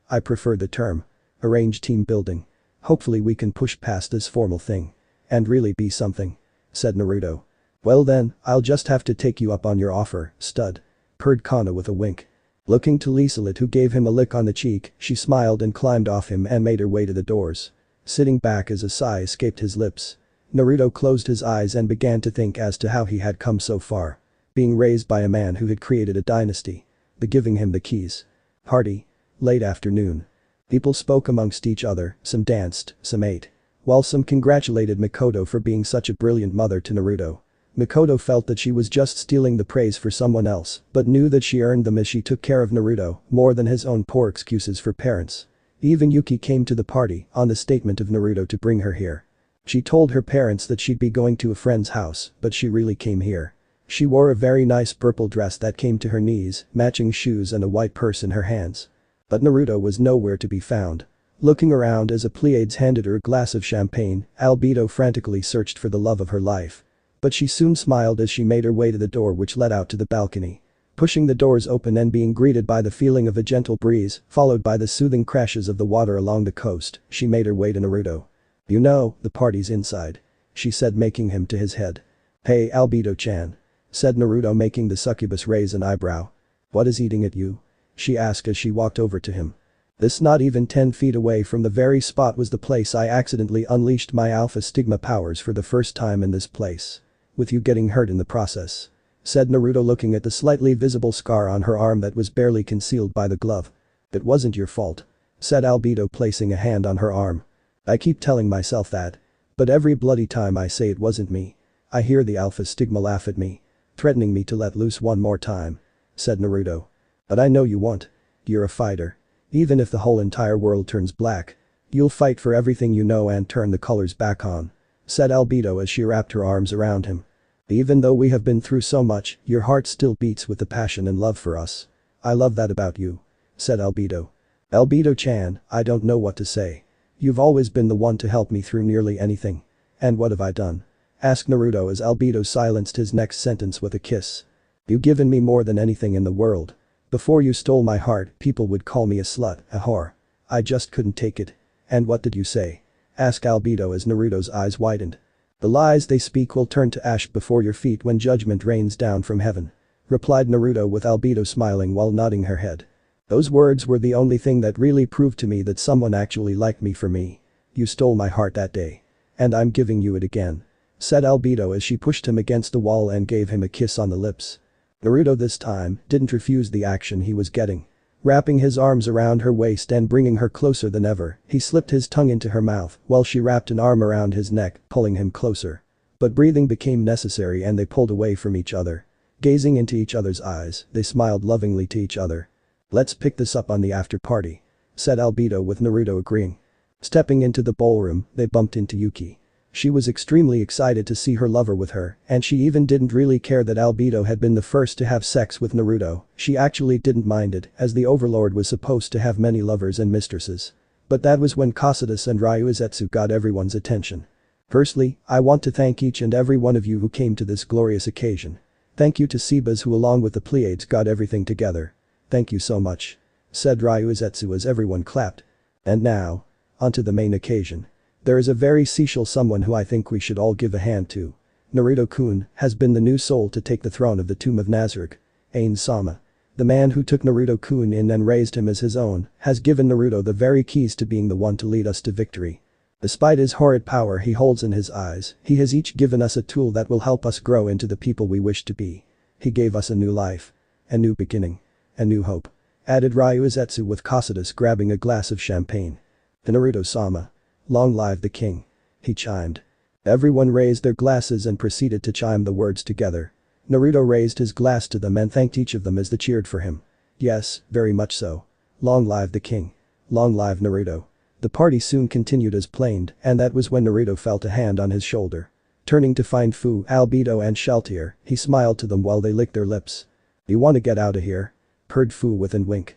I prefer the term arrange team building. Hopefully we can push past this formal thing. And really be something," said Naruto. "Well then, I'll just have to take you up on your offer, stud," purred Kana with a wink. Looking to Lisalit, who gave him a lick on the cheek, she smiled and climbed off him and made her way to the doors. Sitting back as a sigh escaped his lips, Naruto closed his eyes and began to think as to how he had come so far. Being raised by a man who had created a dynasty. The giving him the keys. Party. Late afternoon. People spoke amongst each other, some danced, some ate. While some congratulated Makoto for being such a brilliant mother to Naruto. Makoto felt that she was just stealing the praise for someone else, but knew that she earned them as she took care of Naruto more than his own poor excuses for parents. Even Yuki came to the party on the statement of Naruto to bring her here. She told her parents that she'd be going to a friend's house, but she really came here. She wore a very nice purple dress that came to her knees, matching shoes and a white purse in her hands. But Naruto was nowhere to be found. Looking around as a Pleiades handed her a glass of champagne, Albedo frantically searched for the love of her life. But she soon smiled as she made her way to the door which led out to the balcony. Pushing the doors open and being greeted by the feeling of a gentle breeze, followed by the soothing crashes of the water along the coast, she made her way to Naruto. "You know, the party's inside," she said, making him to his head. "Hey Albedo-chan," said Naruto, making the succubus raise an eyebrow. "What is eating at you?" she asked as she walked over to him. "This not even 10 feet away from the very spot was the place I accidentally unleashed my alpha stigma powers for the first time in this place. With you getting hurt in the process," said Naruto, looking at the slightly visible scar on her arm that was barely concealed by the glove. "It wasn't your fault," said Albedo, placing a hand on her arm. "I keep telling myself that. But every bloody time I say it wasn't me, I hear the alpha stigma laugh at me, threatening me to let loose one more time," said Naruto. "But I know you won't. You're a fighter. Even if the whole entire world turns black, you'll fight for everything you know and turn the colors back on," said Albedo as she wrapped her arms around him. "Even though we have been through so much, your heart still beats with the passion and love for us. I love that about you," said Albedo. "Albedo-chan, I don't know what to say. You've always been the one to help me through nearly anything." "And what have I done?" asked Naruto as Albedo silenced his next sentence with a kiss. "You've given me more than anything in the world. Before you stole my heart, people would call me a slut, a whore. I just couldn't take it." "And what did you say?" asked Albedo as Naruto's eyes widened. "The lies they speak will turn to ash before your feet when judgment rains down from heaven," replied Naruto, with Albedo smiling while nodding her head. "Those words were the only thing that really proved to me that someone actually liked me for me. You stole my heart that day. And I'm giving you it again," said Albedo as she pushed him against the wall and gave him a kiss on the lips. Naruto this time didn't refuse the action he was getting. Wrapping his arms around her waist and bringing her closer than ever, he slipped his tongue into her mouth while she wrapped an arm around his neck, pulling him closer. But breathing became necessary and they pulled away from each other. Gazing into each other's eyes, they smiled lovingly to each other. "Let's pick this up on the after party," said Albedo, with Naruto agreeing. Stepping into the ballroom, they bumped into Yuki. She was extremely excited to see her lover with her, and she even didn't really care that Albedo had been the first to have sex with Naruto. She actually didn't mind it, as the Overlord was supposed to have many lovers and mistresses. But that was when Kasadus and Ryuizetsu got everyone's attention. "Firstly, I want to thank each and every one of you who came to this glorious occasion. Thank you to Sebas, who along with the Pleiades got everything together. Thank you so much," said Ryuizetsu as everyone clapped. "And now, onto the main occasion. There is a very special someone who I think we should all give a hand to. Naruto-kun has been the new soul to take the throne of the Tomb of Nazarick. Ain-sama. The man who took Naruto-kun in and raised him as his own, has given Naruto the very keys to being the one to lead us to victory. Despite his horrid power he holds in his eyes, he has each given us a tool that will help us grow into the people we wish to be. He gave us a new life. A new beginning. A new hope," added Ryuizetsu, with Kasadus grabbing a glass of champagne. "To Naruto-sama. Long live the king," he chimed. Everyone raised their glasses and proceeded to chime the words together. Naruto raised his glass to them and thanked each of them as they cheered for him. "Yes, very much so. Long live the king. Long live Naruto." The party soon continued as planned, and that was when Naruto felt a hand on his shoulder. Turning to find Fu, Albedo and Shaltier, he smiled to them while they licked their lips. "You want to get out of here?" purred Fu with a wink.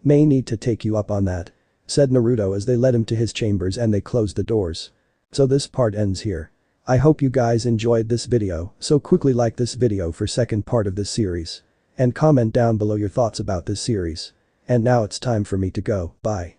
May need to take you up on that," said Naruto as they led him to his chambers and they closed the doors. So this part ends here. I hope you guys enjoyed this video, so quickly like this video for second part of this series. And comment down below your thoughts about this series. And now it's time for me to go, bye.